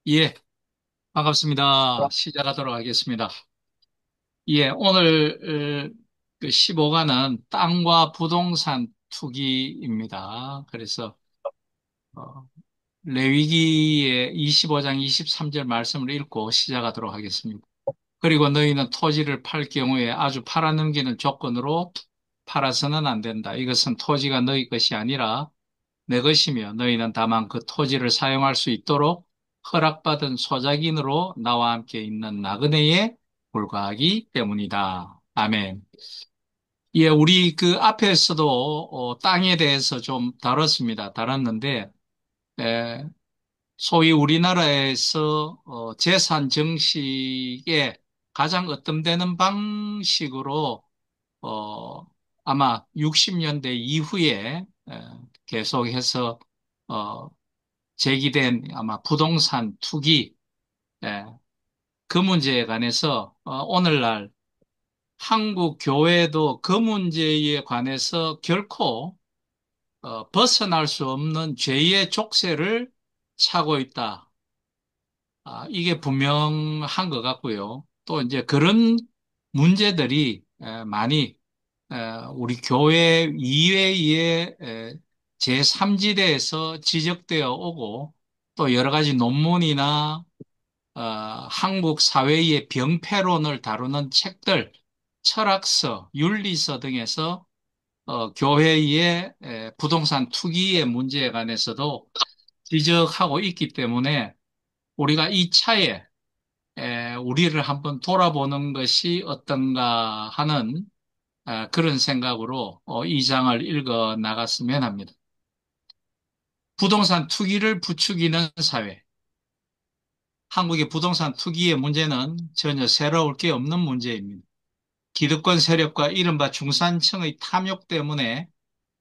예, 반갑습니다. 시작하도록 하겠습니다. 예, 오늘 그 15가는 땅과 부동산 투기입니다. 그래서 어, 레위기의 25장 23절 말씀을 읽고 시작하도록 하겠습니다. 그리고 너희는 토지를 팔 경우에 아주 팔아넘기는 조건으로 팔아서는 안 된다. 이것은 토지가 너희 것이 아니라 내 것이며 너희는 다만 그 토지를 사용할 수 있도록 허락받은 소작인으로 나와 함께 있는 나그네에 불과하기 때문이다. 아멘. 예, 우리 그 앞에서도 땅에 대해서 좀 다뤘는데, 에, 소위 우리나라에서 재산 증식에 가장 으뜸되는 방식으로 어, 아마 60년대 이후에 계속해서 어, 제기된 아마 부동산 투기, 예, 그 문제에 관해서 오늘날 한국 교회도 그 문제에 관해서 결코 벗어날 수 없는 죄의 족쇄를 차고 있다. 이게 분명한 것 같고요. 또 이제 그런 문제들이 많이 우리 교회 이외의 제3지대에서 지적되어 오고 또 여러 가지 논문이나 한국 사회의 병폐론을 다루는 책들, 철학서, 윤리서 등에서 교회의 부동산 투기의 문제에 관해서도 지적하고 있기 때문에 우리가 이 차에 우리를 한번 돌아보는 것이 어떤가 하는 그런 생각으로 이 장을 읽어 나갔으면 합니다. 부동산 투기를 부추기는 사회. 한국의 부동산 투기의 문제는 전혀 새로울 게 없는 문제입니다. 기득권 세력과 이른바 중산층의 탐욕 때문에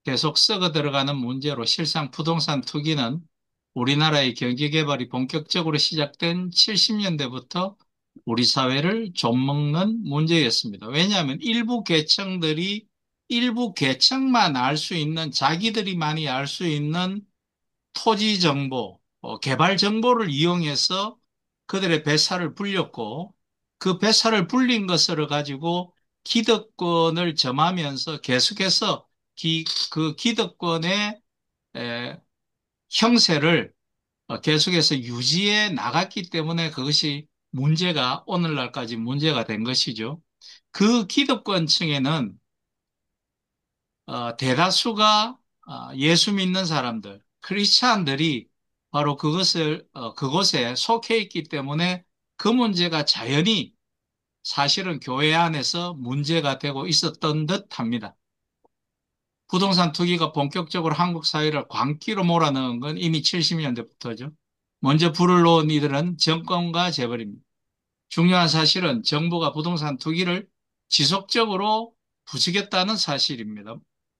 계속 썩어 들어가는 문제로 실상 부동산 투기는 우리나라의 경제 개발이 본격적으로 시작된 70년대부터 우리 사회를 좀먹는 문제였습니다. 왜냐하면 일부 계층만 알 수 있는 자기들이 많이 알 수 있는 토지 정보, 개발 정보를 이용해서 그들의 배사를 불렸고 그 배사를 불린 것을 가지고 기득권을 점하면서 계속해서 그 기득권의 에, 형세를 계속해서 유지해 나갔기 때문에 그것이 오늘날까지 문제가 된 것이죠. 그 기득권층에는 대다수가 예수 믿는 사람들, 크리스찬들이 바로 그곳에 속해 있기 때문에 그 문제가 자연히 사실은 교회 안에서 문제가 되고 있었던 듯 합니다. 부동산 투기가 본격적으로 한국 사회를 광기로 몰아넣은 건 이미 70년대부터죠. 먼저 불을 놓은 이들은 정권과 재벌입니다. 중요한 사실은 정부가 부동산 투기를 지속적으로 부추겼다는 사실입니다.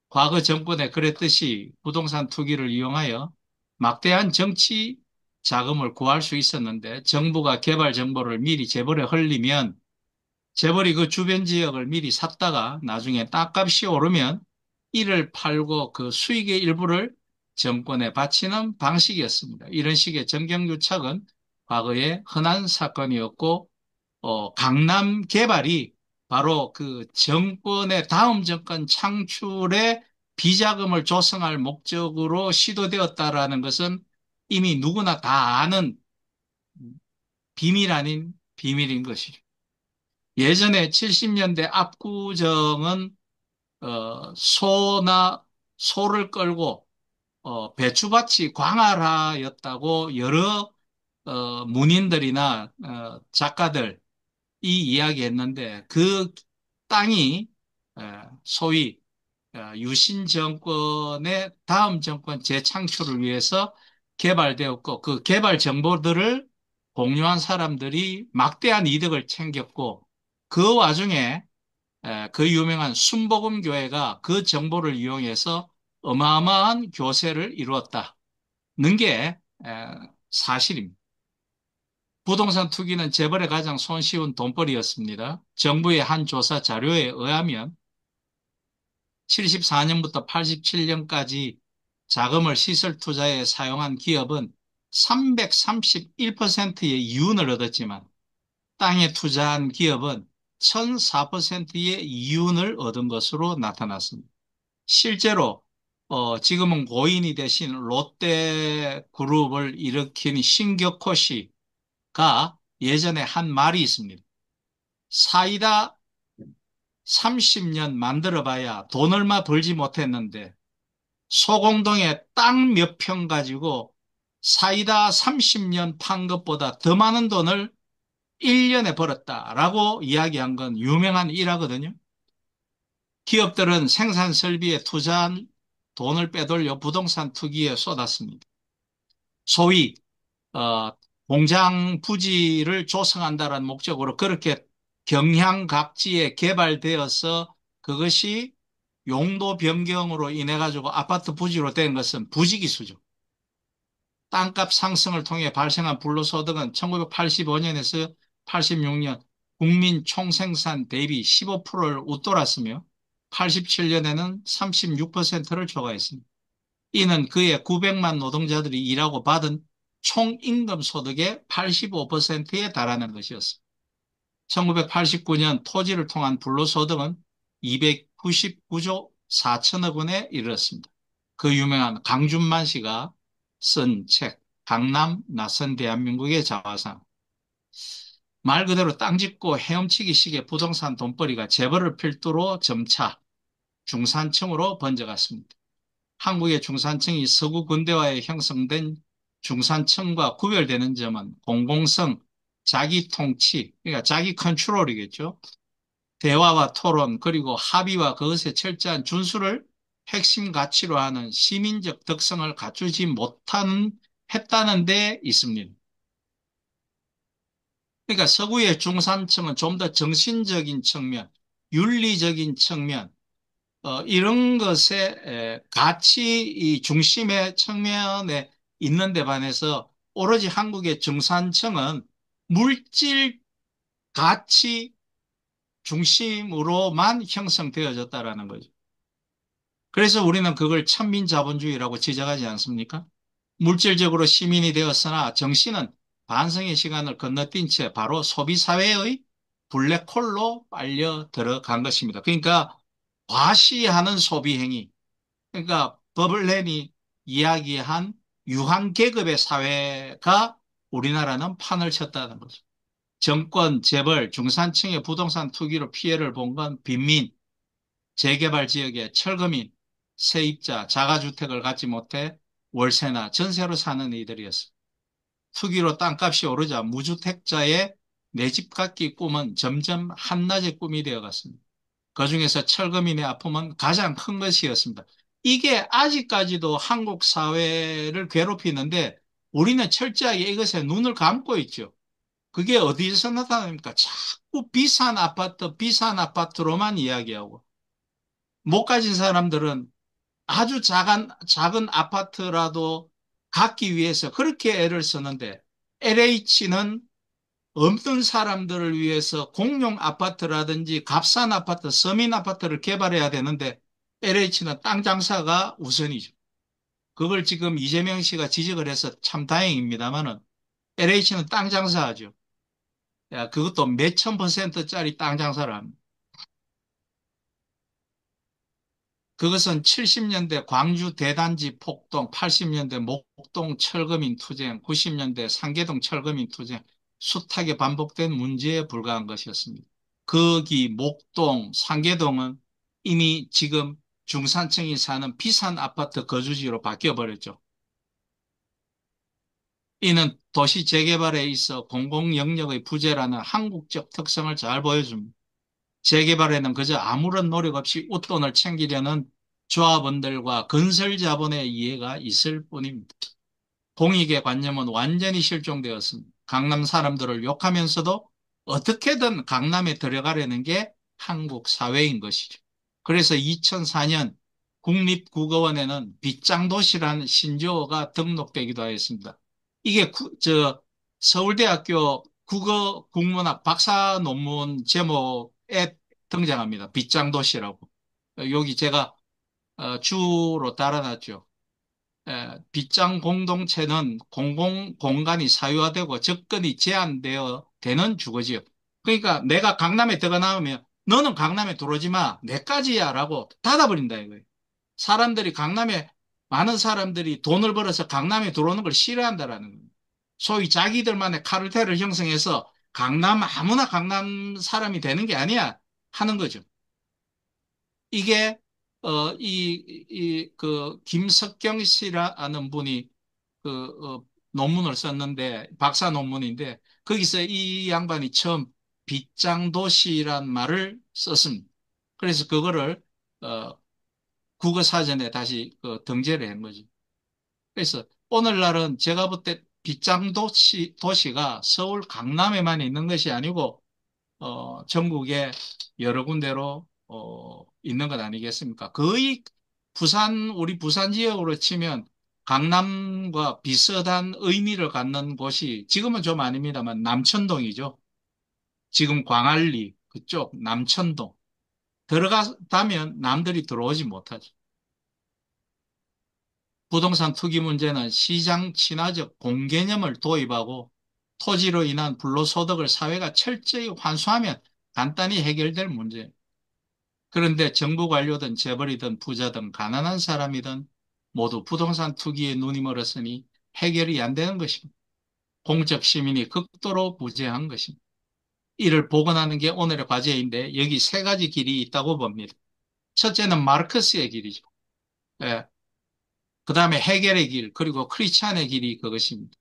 과거 정권에 그랬듯이 부동산 투기를 이용하여 막대한 정치 자금을 구할 수 있었는데 정부가 개발 정보를 미리 재벌에 흘리면 재벌이 그 주변 지역을 미리 샀다가 나중에 땅값이 오르면 이를 팔고 그 수익의 일부를 정권에 바치는 방식이었습니다. 이런 식의 정경유착은 과거에 흔한 사건이었고 강남 개발이 바로 그 정권의 다음 정권 창출에 비자금을 조성할 목적으로 시도되었다라는 것은 이미 누구나 다 아는 비밀 아닌 비밀인 것이죠. 예전에 70년대 압구정은 소를 끌고 배추밭이 광활하였다고 여러 문인들이나 작가들 이 이야기했는데 그 땅이 소위 유신 정권의 다음 정권 재창출을 위해서 개발되었고 그 개발 정보들을 공유한 사람들이 막대한 이득을 챙겼고 그 와중에 그 유명한 순복음교회가 그 정보를 이용해서 어마어마한 교세를 이루었다는 게 사실입니다. 부동산 투기는 재벌의 가장 손쉬운 돈벌이였습니다. 정부의 한 조사 자료에 의하면 74년부터 87년까지 자금을 시설 투자에 사용한 기업은 331%의 이윤을 얻었지만 땅에 투자한 기업은 1004%의 이윤을 얻은 것으로 나타났습니다. 실제로 지금은 고인이 되신 롯데그룹을 일으킨 신격호 씨가 예전에 한 말이 있습니다. 사이다 30년 만들어봐야 돈 얼마 벌지 못했는데 소공동에 땅 몇 평 가지고 사이다 30년 판 것보다 더 많은 돈을 1년에 벌었다라고 이야기한 건 유명한 일화거든요. 기업들은 생산 설비에 투자한 돈을 빼돌려 부동산 투기에 쏟았습니다. 소위 어, 공장 부지를 조성한다는 목적으로 그렇게 경향각지에 개발되어서 그것이 용도 변경으로 인해 가지고 아파트 부지로 된 것은 부지기수죠. 땅값 상승을 통해 발생한 불로소득은 1985년에서 86년 국민 총생산 대비 15%를 웃돌았으며 87년에는 36%를 초과했습니다. 이는 그의 900만 노동자들이 일하고 받은 총임금 소득의 85%에 달하는 것이었습니다. 1989년 토지를 통한 불로소득은 299조 4천억 원에 이르렀습니다. 그 유명한 강준만 씨가 쓴 책, 강남 낯선 대한민국의 자화상. 말 그대로 땅 짓고 헤엄치기 식의 부동산 돈벌이가 재벌을 필두로 점차 중산층으로 번져갔습니다. 한국의 중산층이 서구 근대화에 형성된 중산층과 구별되는 점은 공공성, 자기 통치, 그러니까 자기 컨트롤이겠죠. 대화와 토론, 그리고 합의와 그것에 철저한 준수를 핵심 가치로 하는 시민적 특성을 갖추지 못한, 했다는 데 있습니다. 그러니까 서구의 중산층은 좀 더 정신적인 측면, 윤리적인 측면, 이런 것에 가치 이 중심의 측면에 있는 데 반해서 오로지 한국의 중산층은 물질 가치 중심으로만 형성되어졌다라는 거죠. 그래서 우리는 그걸 천민자본주의라고 지적하지 않습니까? 물질적으로 시민이 되었으나 정신은 반성의 시간을 건너뛴 채 바로 소비사회의 블랙홀로 빨려 들어간 것입니다. 그러니까 과시하는 소비행위, 그러니까 버블렌이 이야기한 유한계급의 사회가 우리나라는 판을 쳤다는 거죠. 정권, 재벌, 중산층의 부동산 투기로 피해를 본 건 빈민, 재개발 지역의 철거민, 세입자, 자가주택을 갖지 못해 월세나 전세로 사는 이들이었습니다. 투기로 땅값이 오르자 무주택자의 내 집 갖기 꿈은 점점 한낮의 꿈이 되어갔습니다. 그중에서 철거민의 아픔은 가장 큰 것이었습니다. 이게 아직까지도 한국 사회를 괴롭히는데 우리는 철저하게 이것에 눈을 감고 있죠. 그게 어디서 나타납니까? 자꾸 비싼 아파트로만 이야기하고 못 가진 사람들은 아주 작은 아파트라도 갖기 위해서 그렇게 애를 쓰는데 LH는 없는 사람들을 위해서 공용 아파트라든지 값싼 아파트, 서민 아파트를 개발해야 되는데 LH는 땅 장사가 우선이죠. 그걸 지금 이재명 씨가 지적을 해서 참 다행입니다만은 LH는 땅 장사하죠. 야, 그것도 몇천 퍼센트짜리 땅 장사를 합니다. 그것은 70년대 광주 대단지 폭동, 80년대 목동 철거민 투쟁, 90년대 상계동 철거민 투쟁, 숱하게 반복된 문제에 불과한 것이었습니다. 거기 목동, 상계동은 이미 지금 중산층이 사는 비싼 아파트 거주지로 바뀌어버렸죠. 이는 도시 재개발에 있어 공공영역의 부재라는 한국적 특성을 잘 보여줍니다. 재개발에는 그저 아무런 노력 없이 웃돈을 챙기려는 조합원들과 건설자본의 이해가 있을 뿐입니다. 공익의 관념은 완전히 실종되었습니다. 강남 사람들을 욕하면서도 어떻게든 강남에 들어가려는 게 한국 사회인 것이죠. 그래서 2004년 국립국어원에는 빗장도시라는 신조어가 등록되기도 하였습니다. 이게 서울대학교 국어 국문학 박사 논문 제목에 등장합니다. 빗장도시라고. 여기 제가 주로 달아놨죠. 빗장 공동체는 공공 공간이 사유화되고 접근이 제한되어 되는 주거지요. 그러니까 내가 강남에 들어가 나오면 너는 강남에 들어오지 마. 내까지야라고 닫아버린다 이거예요. 사람들이 강남에 많은 사람들이 돈을 벌어서 강남에 들어오는 걸 싫어한다라는 거예요. 소위 자기들만의 카르텔을 형성해서 강남 아무나 강남 사람이 되는 게 아니야 하는 거죠. 이게 김석경 씨라는 분이 논문을 썼는데 박사 논문인데 거기서 이 양반이 처음 빗장도시란 말을 썼습니다. 그래서 그거를 어, 국어사전에 다시 등재를 한 거죠. 그래서 오늘날은 제가 볼 때 도시가 서울 강남에만 있는 것이 아니고 전국에 여러 군데로 있는 것 아니겠습니까? 거의 우리 부산 지역으로 치면 강남과 비슷한 의미를 갖는 곳이 지금은 좀 아닙니다만 남천동이죠. 지금 광안리 그쪽 남천동. 들어가다면 남들이 들어오지 못하죠. 부동산 투기 문제는 시장 친화적 공개념을 도입하고 토지로 인한 불로소득을 사회가 철저히 환수하면 간단히 해결될 문제. 그런데 정부 관료든 재벌이든 부자든 가난한 사람이든 모두 부동산 투기에 눈이 멀었으니 해결이 안 되는 것입니다. 공적 시민이 극도로 부재한 것입니다. 이를 복원하는 게 오늘의 과제인데 여기 세 가지 길이 있다고 봅니다. 첫째는 마르크스의 길이죠. 예. 그 다음에 해결의 길, 그리고 크리스찬의 길이 그것입니다.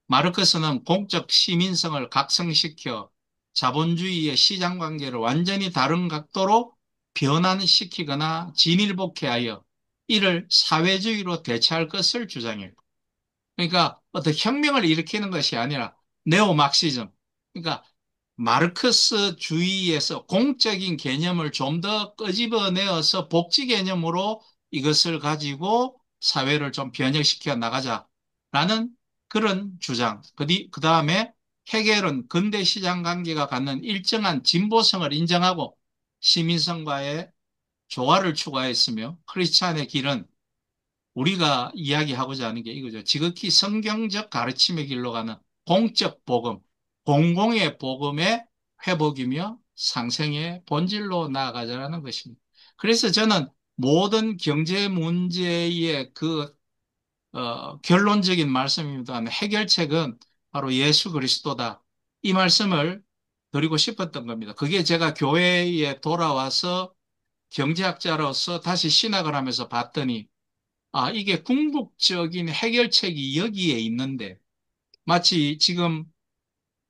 마르크스는 공적 시민성을 각성시켜 자본주의의 시장 관계를 완전히 다른 각도로 변환시키거나 진일보케하여 이를 사회주의로 대체할 것을 주장해요. 그러니까 어떤 혁명을 일으키는 것이 아니라 네오막시즘. 그러니까 마르크스주의에서 공적인 개념을 좀 더 끄집어내어서 복지 개념으로 이것을 가지고 사회를 좀 변혁시켜 나가자라는 그런 주장. 그 다음에 해겔은 근대 시장 관계가 갖는 일정한 진보성을 인정하고 시민성과의 조화를 추구했으며 크리스찬의 길은 우리가 이야기하고자 하는 게 이거죠. 지극히 성경적 가르침의 길로 가는 공적 복음, 공공의 복음의 회복이며 상생의 본질로 나아가자는 것입니다. 그래서 저는 모든 경제 문제의 결론적인 말씀입니다. 해결책은 바로 예수 그리스도다. 이 말씀을 드리고 싶었던 겁니다. 그게 제가 교회에 돌아와서 경제학자로서 다시 신학을 하면서 봤더니 이게 궁극적인 해결책이 여기에 있는데, 마치 지금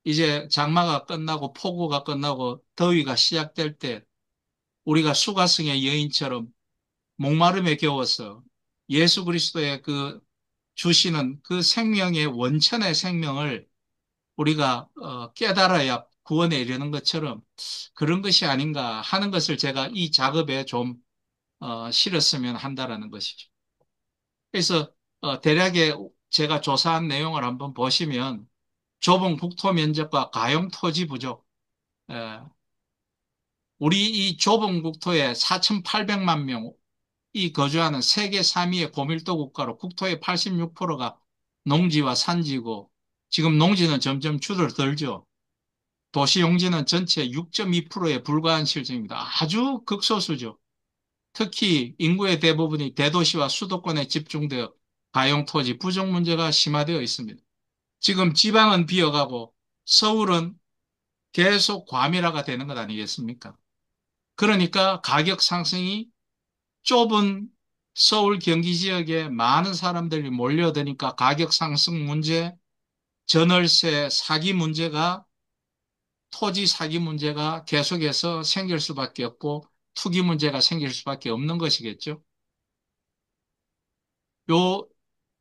이제 장마가 끝나고 폭우가 끝나고 더위가 시작될 때 우리가 수가성의 여인처럼 목마름에 겨워서 예수 그리스도의 그 주시는 그 생명의 원천의 생명을 우리가 깨달아야 구원에 이르는 것처럼 그런 것이 아닌가 하는 것을 제가 이 작업에 좀 실었으면 한다라는 것이죠. 그래서 대략의 제가 조사한 내용을 한번 보시면 좁은 국토 면적과 가용 토지 부족, 에, 우리 이 좁은 국토에 4,800만 명이 거주하는 세계 3위의 고밀도 국가로 국토의 86%가 농지와 산지고 지금 농지는 점점 줄어들죠. 도시 용지는 전체 6.2%에 불과한 실정입니다. 아주 극소수죠. 특히 인구의 대부분이 대도시와 수도권에 집중되어 가용 토지 부족 문제가 심화되어 있습니다. 지금 지방은 비어가고 서울은 계속 과밀화가 되는 것 아니겠습니까? 그러니까 가격 상승이 좁은 서울 경기 지역에 많은 사람들이 몰려드니까 가격 상승 문제, 전월세 사기 문제가 토지 사기 문제가 계속해서 생길 수밖에 없고 투기 문제가 생길 수밖에 없는 것이겠죠. 요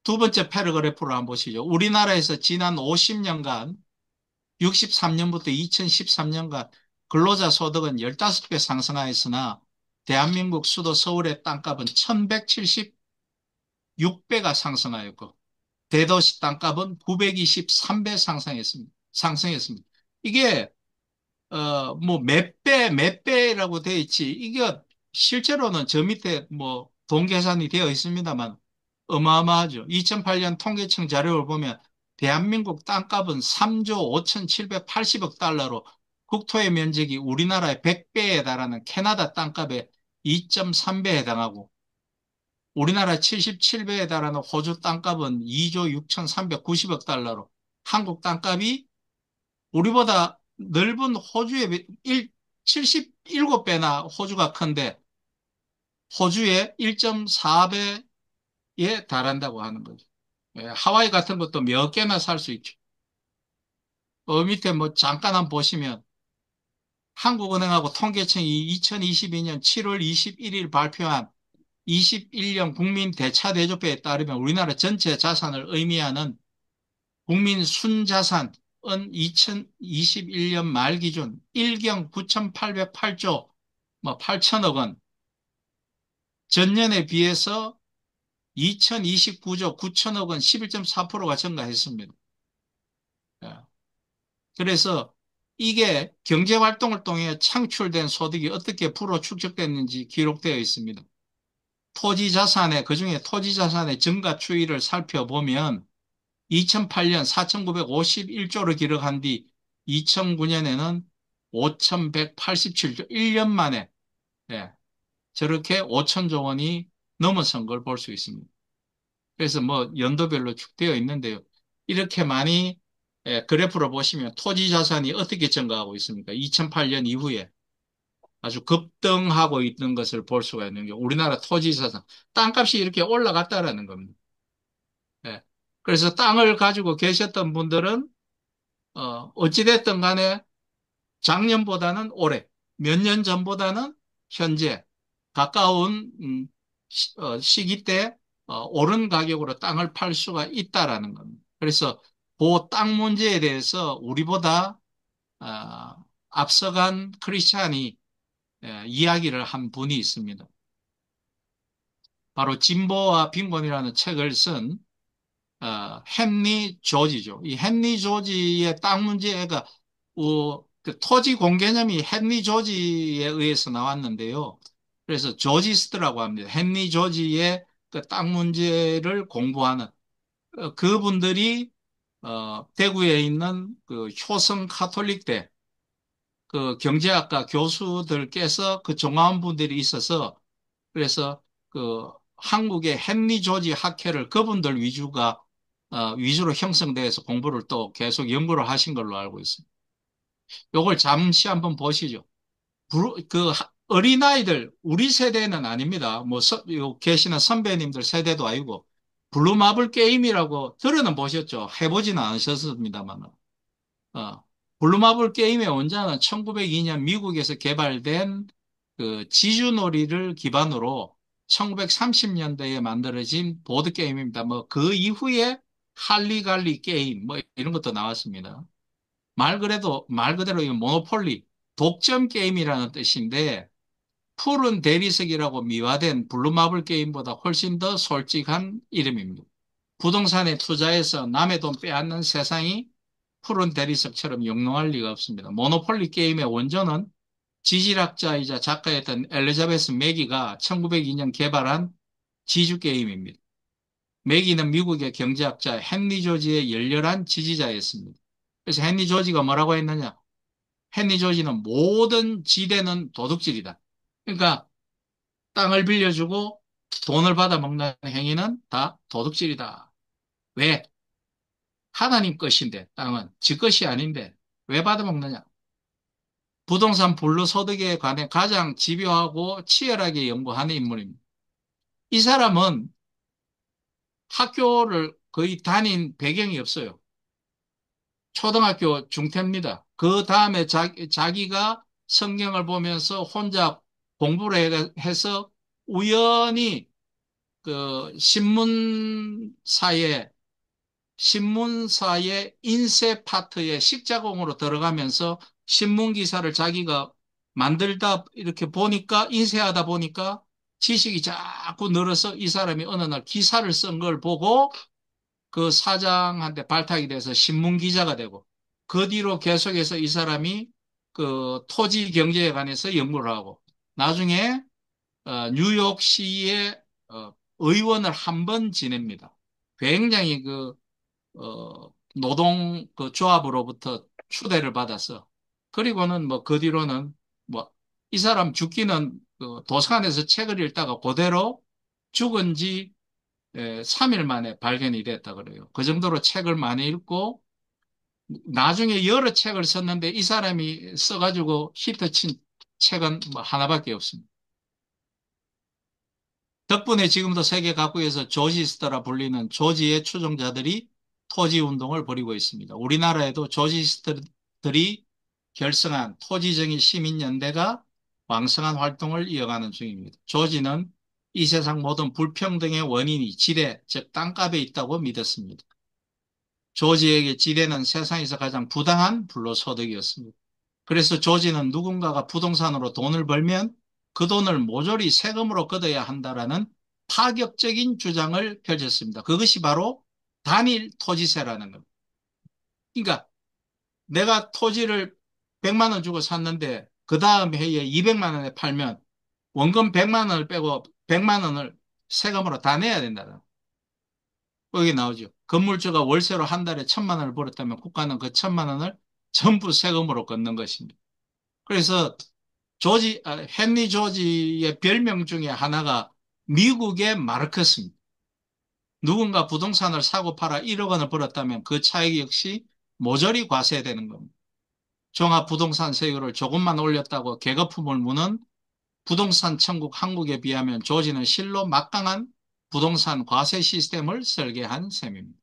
두 번째 패러그래프로 한번 보시죠. 우리나라에서 지난 50년간 63년부터 2013년간 근로자 소득은 15배 상승하였으나 대한민국 수도 서울의 땅값은 1176배가 상승하였고 대도시 땅값은 923배 상승했습니다. 이게 뭐 몇 배라고 되어 있지. 이게 실제로는 저 밑에 뭐 돈 계산이 되어 있습니다만 어마어마하죠. 2008년 통계청 자료를 보면 대한민국 땅값은 3조 5,780억 달러로 국토의 면적이 우리나라의 100배에 달하는 캐나다 땅값의 2.3배에 해당하고 우리나라 77배에 달하는 호주 땅값은 2조 6,390억 달러로 한국 땅값이 우리보다 넓은 호주의 77배나 호주가 큰데 호주의 1.4배에 달한다고 하는 거죠. 예, 하와이 같은 것도 몇 개나 살 수 있죠. 밑에 뭐 잠깐 한번 보시면 한국은행하고 통계청이 2022년 7월 21일 발표한 21년 국민 대차대조표에 따르면 우리나라 전체 자산을 의미하는 국민 순자산은 2021년 말 기준 1경 9,808조 뭐 8천억 원, 전년에 비해서 2029조 9천억 원 11.4%가 증가했습니다. 예. 그래서 이게 경제활동을 통해 창출된 소득이 어떻게 불어 축적됐는지 기록되어 있습니다. 토지자산의, 그중에 토지자산의 증가 추이를 살펴보면 2008년 4,951조를 기록한 뒤 2009년에는 5,187조, 1년 만에 예, 저렇게 5천조 원이 넘어선 걸 볼 수 있습니다. 그래서 뭐 연도별로 축되어 있는데요. 이렇게 많이 그래프로 보시면 토지 자산이 어떻게 증가하고 있습니까? 2008년 이후에 아주 급등하고 있는 것을 볼 수가 있는 게 우리나라 토지 자산, 땅값이 이렇게 올라갔다라는 겁니다. 예. 그래서 땅을 가지고 계셨던 분들은 어찌됐든 간에 작년보다는 올해, 몇 년 전보다는 현재 가까운 시기 때 오른 가격으로 땅을 팔 수가 있다라는 겁니다. 그래서 그 땅 문제에 대해서 우리보다 어, 앞서간 크리스찬이 이야기를 한 분이 있습니다. 바로 진보와 빈곤이라는 책을 쓴 헨리 조지죠. 이 헨리 조지의 땅 문제가 그 토지 공개념이 헨리 조지에 의해서 나왔는데요. 그래서 조지스트라고 합니다. 헨리 조지의 그 땅 문제를 공부하는 그분들이 대구에 있는 그 효성 카톨릭대 그 경제학과 교수들께서 그 종합 분들이 있어서 그래서 그 한국의 헨리 조지 학회를 그분들 위주로 형성돼서 공부를 또 계속 연구를 하신 걸로 알고 있습니다. 요걸 잠시 한번 보시죠. 어린아이들, 우리 세대는 아닙니다. 뭐, 계시는 선배님들 세대도 아니고, 블루마블 게임이라고 들어는 보셨죠? 해보지는 않으셨습니다만. 어, 블루마블 게임의 원작은 1902년 미국에서 개발된 그 지주놀이를 기반으로 1930년대에 만들어진 보드게임입니다. 뭐, 그 이후에 할리갈리 게임, 뭐, 이런 것도 나왔습니다. 말 그대로 이 모노폴리, 독점 게임이라는 뜻인데, 푸른 대리석이라고 미화된 블루마블 게임보다 훨씬 더 솔직한 이름입니다. 부동산에 투자해서 남의 돈 빼앗는 세상이 푸른 대리석처럼 영롱할 리가 없습니다. 모노폴리 게임의 원조는 지질학자이자 작가였던 엘리자베스 매기가 1902년 개발한 지주 게임입니다. 매기는 미국의 경제학자 헨리 조지의 열렬한 지지자였습니다. 그래서 헨리 조지가 뭐라고 했느냐? 헨리 조지는 모든 지대는 도둑질이다. 그러니까 땅을 빌려주고 돈을 받아먹는 행위는 다 도둑질이다. 왜? 하나님 것인데 땅은 지 것이 아닌데 왜 받아먹느냐? 부동산 불로소득에 관해 가장 집요하고 치열하게 연구하는 인물입니다. 이 사람은 학교를 거의 다닌 배경이 없어요. 초등학교 중퇴입니다. 그 다음에 자기가 성경을 보면서 혼자 공부를 해서 우연히 그 신문사의 인쇄 파트에 식자공으로 들어가면서 신문 기사를 자기가 만들다 이렇게 보니까 인쇄하다 보니까 지식이 자꾸 늘어서 이 사람이 어느 날 기사를 쓴 걸 보고 그 사장한테 발탁이 돼서 신문 기자가 되고 그 뒤로 계속해서 이 사람이 그 토지 경제에 관해서 연구를 하고 나중에 뉴욕시의 의원을 한 번 지냅니다. 굉장히 노동 그 조합으로부터 추대를 받아서. 그리고는 뭐 그 뒤로는 뭐 이 사람 죽기는 그 도서관에서 책을 읽다가 그대로 죽은 지 3일 만에 발견이 됐다 그래요. 그 정도로 책을 많이 읽고 나중에 여러 책을 썼는데 이 사람이 써가지고 히트친 책은 뭐 하나밖에 없습니다. 덕분에 지금도 세계 각국에서 조지스트라 불리는 조지의 추종자들이 토지 운동을 벌이고 있습니다. 우리나라에도 조지스트들이 결성한 토지정의 시민연대가 왕성한 활동을 이어가는 중입니다. 조지는 이 세상 모든 불평등의 원인이 지대, 즉 땅값에 있다고 믿었습니다. 조지에게 지대는 세상에서 가장 부당한 불로소득이었습니다. 그래서 조지는 누군가가 부동산으로 돈을 벌면 그 돈을 모조리 세금으로 걷어야 한다라는 파격적인 주장을 펼쳤습니다. 그것이 바로 단일 토지세라는 겁니다. 그러니까 내가 토지를 100만 원 주고 샀는데 그 다음 해에 200만 원에 팔면 원금 100만 원을 빼고 100만 원을 세금으로 다 내야 된다. 여기 나오죠. 건물주가 월세로 한 달에 1,000만 원을 벌었다면 국가는 그 1,000만 원을 전부 세금으로 걷는 것입니다. 그래서 헨리 조지의 별명 중에 하나가 미국의 마르크스입니다. 누군가 부동산을 사고 팔아 1억 원을 벌었다면 그 차익 역시 모조리 과세되는 겁니다. 종합부동산 세율을 조금만 올렸다고 계거품을 무는 부동산 천국 한국에 비하면 조지는 실로 막강한 부동산 과세 시스템을 설계한 셈입니다.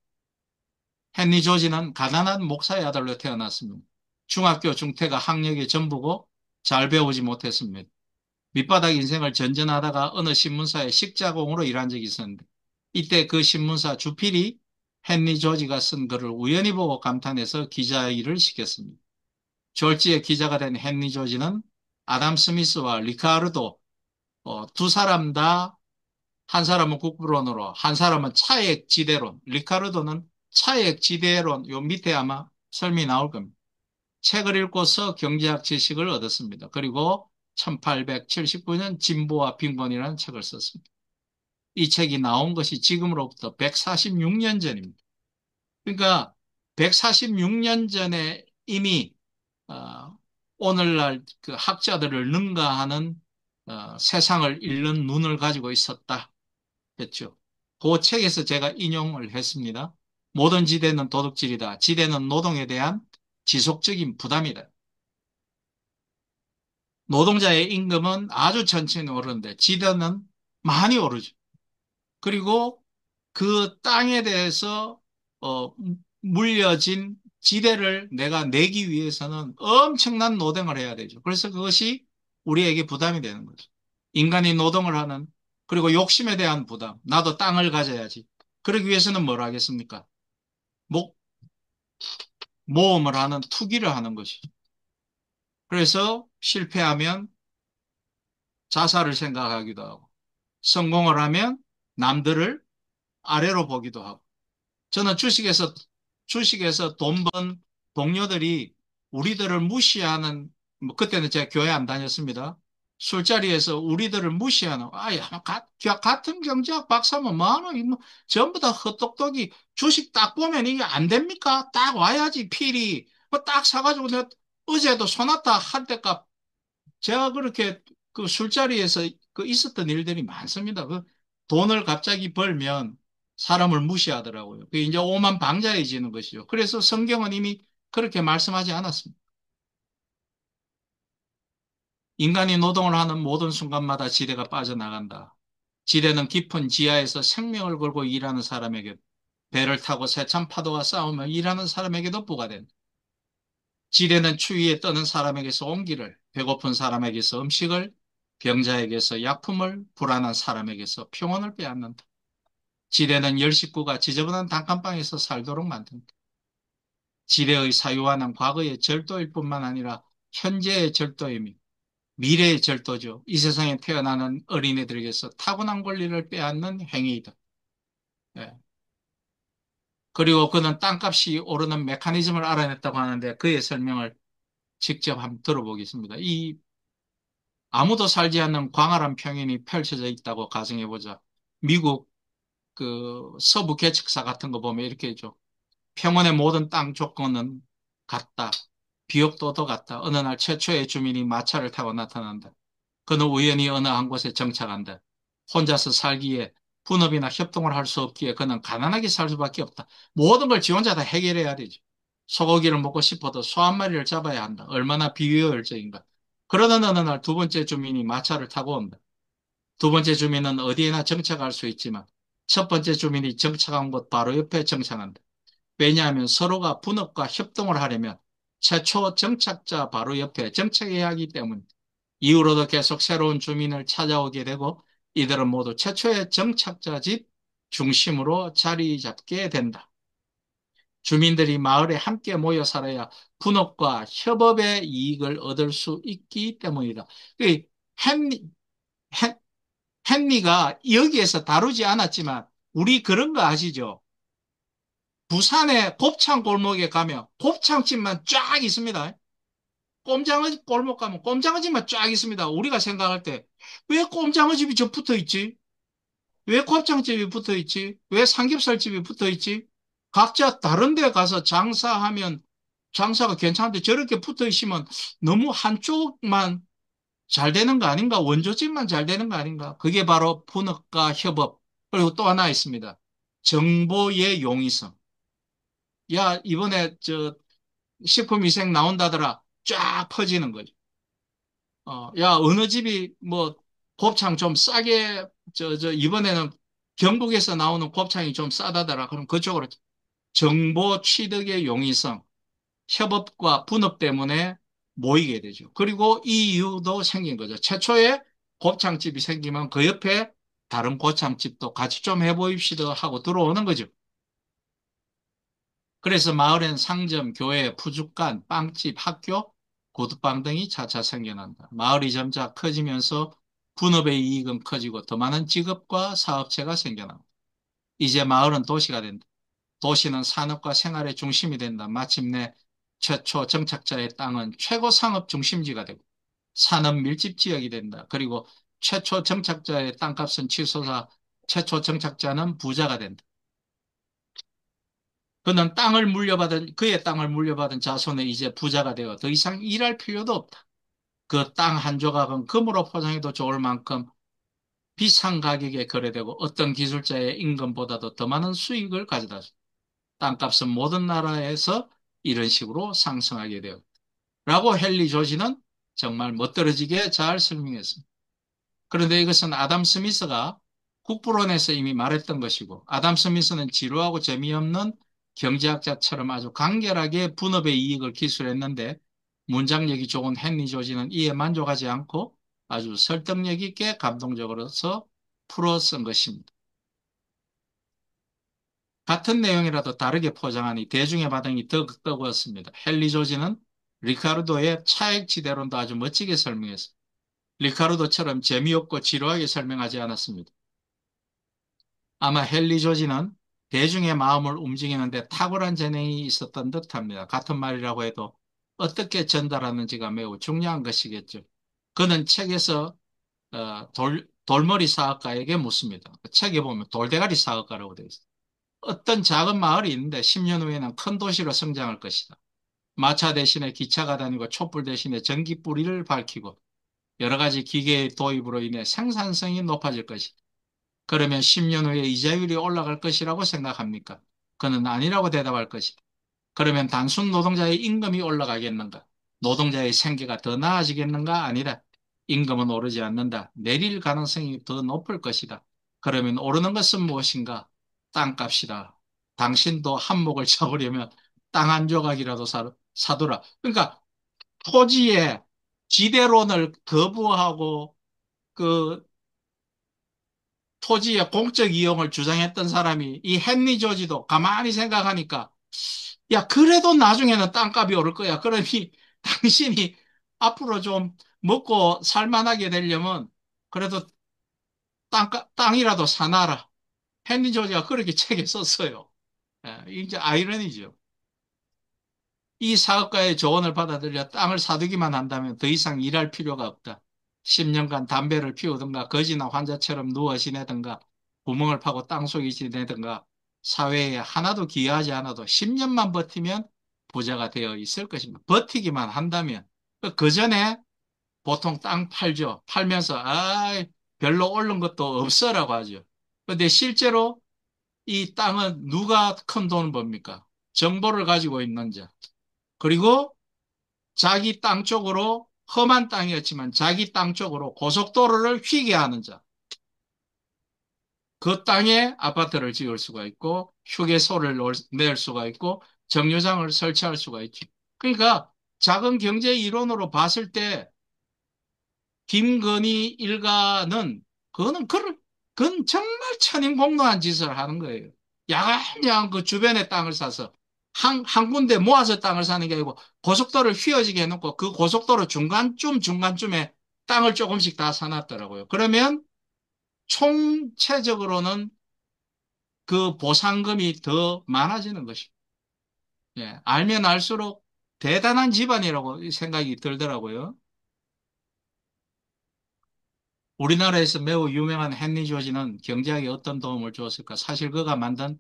헨리 조지는 가난한 목사의 아들로 태어났습니다. 중학교 중퇴가 학력의 전부고 잘 배우지 못했습니다. 밑바닥 인생을 전전하다가 어느 신문사에 식자공으로 일한 적이 있었는데 이때 그 신문사 주필이 헨리 조지가 쓴 글을 우연히 보고 감탄해서 기자 일을 시켰습니다. 졸지에 기자가 된 헨리 조지는 아담 스미스와 리카르도 두 사람 다 한 사람은 국부론으로 한 사람은 차액지대론 리카르도는 차액지대론 요 밑에 아마 설명이 나올 겁니다. 책을 읽고서 경제학 지식을 얻었습니다. 그리고 1879년 진보와 빈곤이라는 책을 썼습니다. 이 책이 나온 것이 지금으로부터 146년 전입니다. 그러니까 146년 전에 이미 어, 오늘날 그 학자들을 능가하는 세상을 읽는 눈을 가지고 있었다 했죠. 그 책에서 제가 인용을 했습니다. 모든 지대는 도둑질이다. 지대는 노동에 대한 지속적인 부담이다. 노동자의 임금은 아주 천천히 오르는데 지대는 많이 오르죠. 그리고 그 땅에 대해서 어, 물려진 지대를 내가 내기 위해서는 엄청난 노동을 해야 되죠. 그래서 그것이 우리에게 부담이 되는 거죠. 인간이 노동을 하는 그리고 욕심에 대한 부담. 나도 땅을 가져야지. 그러기 위해서는 뭘 하겠습니까? 목, 모험을 하는 투기를 하는 것이죠. 그래서 실패하면 자살을 생각하기도 하고 성공을 하면 남들을 아래로 보기도 하고 저는 주식에서 돈 번 동료들이 우리들을 무시하는, 뭐, 그때는 제가 교회 안 다녔습니다. 술자리에서 우리들을 무시하는, 같은 경제학 박사면 뭐하노? 뭐, 전부 다 헛똑똑이 주식 딱 보면 이게 안 됩니까? 딱 와야지, 필히. 딱 사가지고 내가 어제도 소나타 한 대값 제가 그렇게 그 술자리에서 그 있었던 일들이 많습니다. 그 돈을 갑자기 벌면 사람을 무시하더라고요. 그게 이제 오만방자해지는 것이죠. 그래서 성경은 이미 그렇게 말씀하지 않았습니다. 인간이 노동을 하는 모든 순간마다 지대가 빠져나간다. 지대는 깊은 지하에서 생명을 걸고 일하는 사람에게 배를 타고 세찬 파도와 싸우며 일하는 사람에게도 부과된다. 지뢰는 추위에 떠는 사람에게서 온기를, 배고픈 사람에게서 음식을, 병자에게서 약품을, 불안한 사람에게서 평온을 빼앗는다. 지뢰는 열 식구가 지저분한 단칸방에서 살도록 만든다. 지뢰의 사유와는 과거의 절도일 뿐만 아니라 현재의 절도이며 미래의 절도죠. 이 세상에 태어나는 어린애들에게서 타고난 권리를 빼앗는 행위이다. 예. 그리고 그는 땅값이 오르는 메커니즘을 알아냈다고 하는데 그의 설명을 직접 한번 들어보겠습니다. 아무도 살지 않는 광활한 평연이 펼쳐져 있다고 가정해보자. 미국 그 서부 개척사 같은 거 보면 이렇게 해줘. 평원의 모든 땅 조건은 같다. 비옥도도 같다. 어느 날 최초의 주민이 마차를 타고 나타난다. 그는 우연히 어느 한 곳에 정착한다. 혼자서 살기에 분업이나 협동을 할 수 없기에 그는 가난하게 살 수밖에 없다. 모든 걸 지 혼자 다 해결해야 되죠. 소고기를 먹고 싶어도 소 한 마리를 잡아야 한다. 얼마나 비효율적인가. 그러던 어느 날 두 번째 주민이 마차를 타고 온다. 두 번째 주민은 어디에나 정착할 수 있지만 첫 번째 주민이 정착한 곳 바로 옆에 정착한다. 왜냐하면 서로가 분업과 협동을 하려면 최초 정착자 바로 옆에 정착해야 하기 때문. 이후로도 계속 새로운 주민을 찾아오게 되고 이들은 모두 최초의 정착자 집 중심으로 자리 잡게 된다. 주민들이 마을에 함께 모여 살아야 분업과 협업의 이익을 얻을 수 있기 때문이다. 그 헨리, 헨- 헨리가 여기에서 다루지 않았지만 우리 그런 거 아시죠? 부산의 곱창 골목에 가면 곱창집만 쫙 있습니다. 꼼장어 골목 가면 꼼장어 집만 쫙 있습니다. 우리가 생각할 때 왜 꼼장어 집이 저 붙어 있지? 왜 곱창집이 붙어 있지? 왜 삼겹살집이 붙어 있지? 각자 다른 데 가서 장사하면 장사가 괜찮은데 저렇게 붙어 있으면 너무 한쪽만 잘 되는 거 아닌가? 원조집만 잘 되는 거 아닌가? 그게 바로 분업과 협업. 그리고 또 하나 있습니다. 정보의 용이성. 야, 이번에 저 식품위생 나온다더라. 쫙 퍼지는 거죠. 야, 어느 집이 뭐 곱창 좀 싸게, 이번에는 경북에서 나오는 곱창이 좀 싸다더라. 그럼 그쪽으로 정보 취득의 용이성, 협업과 분업 때문에 모이게 되죠. 그리고 이 이유도 생긴 거죠. 최초에 곱창집이 생기면 그 옆에 다른 곱창집도 같이 좀 해보입시다 하고 들어오는 거죠. 그래서 마을엔 상점, 교회, 푸주간, 빵집, 학교, 구두방 등이 차차 생겨난다. 마을이 점차 커지면서 분업의 이익은 커지고 더 많은 직업과 사업체가 생겨난다. 이제 마을은 도시가 된다. 도시는 산업과 생활의 중심이 된다. 마침내 최초 정착자의 땅은 최고 상업 중심지가 되고 산업 밀집 지역이 된다. 그리고 최초 정착자의 땅값은 치솟아 최초 정착자는 부자가 된다. 그의 땅을 물려받은 자손은 이제 부자가 되어 더 이상 일할 필요도 없다. 그 땅 한 조각은 금으로 포장해도 좋을 만큼 비싼 가격에 거래되고 어떤 기술자의 임금보다도 더 많은 수익을 가져다 준다. 땅값은 모든 나라에서 이런 식으로 상승하게 되었다. 라고 헨리 조지는 정말 멋들어지게 잘 설명했습니다. 그런데 이것은 아담 스미스가 국부론에서 이미 말했던 것이고, 아담 스미스는 지루하고 재미없는 경제학자처럼 아주 간결하게 분업의 이익을 기술했는데, 문장력이 좋은 헨리 조지는 이에 만족하지 않고 아주 설득력 있게 감동적으로서 풀어 쓴 것입니다. 같은 내용이라도 다르게 포장하니 대중의 반응이 더 뜨거웠습니다. 헨리 조지는 리카르도의 차액지대론도 아주 멋지게 설명했습니다. 리카르도처럼 재미없고 지루하게 설명하지 않았습니다. 아마 헨리 조지는 대중의 마음을 움직이는데 탁월한 재능이 있었던 듯합니다. 같은 말이라고 해도 어떻게 전달하는지가 매우 중요한 것이겠죠. 그는 책에서 돌머리 사업가에게 묻습니다. 책에 보면 돌대가리 사업가라고 되어 있어요. 어떤 작은 마을이 있는데 10년 후에는 큰 도시로 성장할 것이다. 마차 대신에 기차가 다니고 촛불 대신에 전기뿌리를 밝히고 여러 가지 기계의 도입으로 인해 생산성이 높아질 것이다. 그러면 10년 후에 이자율이 올라갈 것이라고 생각합니까? 그는 아니라고 대답할 것이다. 그러면 단순 노동자의 임금이 올라가겠는가? 노동자의 생계가 더 나아지겠는가? 아니다. 임금은 오르지 않는다. 내릴 가능성이 더 높을 것이다. 그러면 오르는 것은 무엇인가? 땅값이다. 당신도 한몫을 잡으려면 땅 한 조각이라도 사두라. 그러니까 토지의 지대론을 거부하고 그 토지의 공적 이용을 주장했던 사람이 이 헨리 조지도 가만히 생각하니까 야, 그래도 나중에는 땅값이 오를 거야. 그러니 당신이 앞으로 좀 먹고 살만하게 되려면 그래도 땅이라도 사놔라. 헨리 조지가 그렇게 책에 썼어요. 예, 이제 아이러니죠. 이 사업가의 조언을 받아들여 땅을 사두기만 한다면 더 이상 일할 필요가 없다. 10년간 담배를 피우든가 거지나 환자처럼 누워 지내든가 구멍을 파고 땅속에 지내든가 사회에 하나도 기여하지 않아도 10년만 버티면 부자가 되어 있을 것입니다. 버티기만 한다면. 그 전에 보통 땅 팔죠. 팔면서, 별로 오른 것도 없어라고 하죠. 근데 실제로 이 땅은 누가 큰 돈을 법니까? 정보를 가지고 있는 자. 그리고 자기 땅 쪽으로 험한 땅이었지만 자기 땅 쪽으로 고속도로를 휘게 하는 자. 그 땅에 아파트를 지을 수가 있고 휴게소를 낼 수가 있고 정류장을 설치할 수가 있죠. 그러니까 작은 경제 이론으로 봤을 때 김건희 일가는 그건 정말 천인공노한 짓을 하는 거예요. 야간야간 그 주변에 땅을 사서 한 군데 모아서 땅을 사는 게 아니고 고속도로를 휘어지게 해놓고 그 고속도로 중간쯤에 땅을 조금씩 다 사놨더라고요. 그러면 총체적으로는 그 보상금이 더 많아지는 것입니다. 예, 알면 알수록 대단한 집안이라고 생각이 들더라고요. 우리나라에서 매우 유명한 헨리 조지는 경제학에 어떤 도움을 주었을까? 사실 그가 만든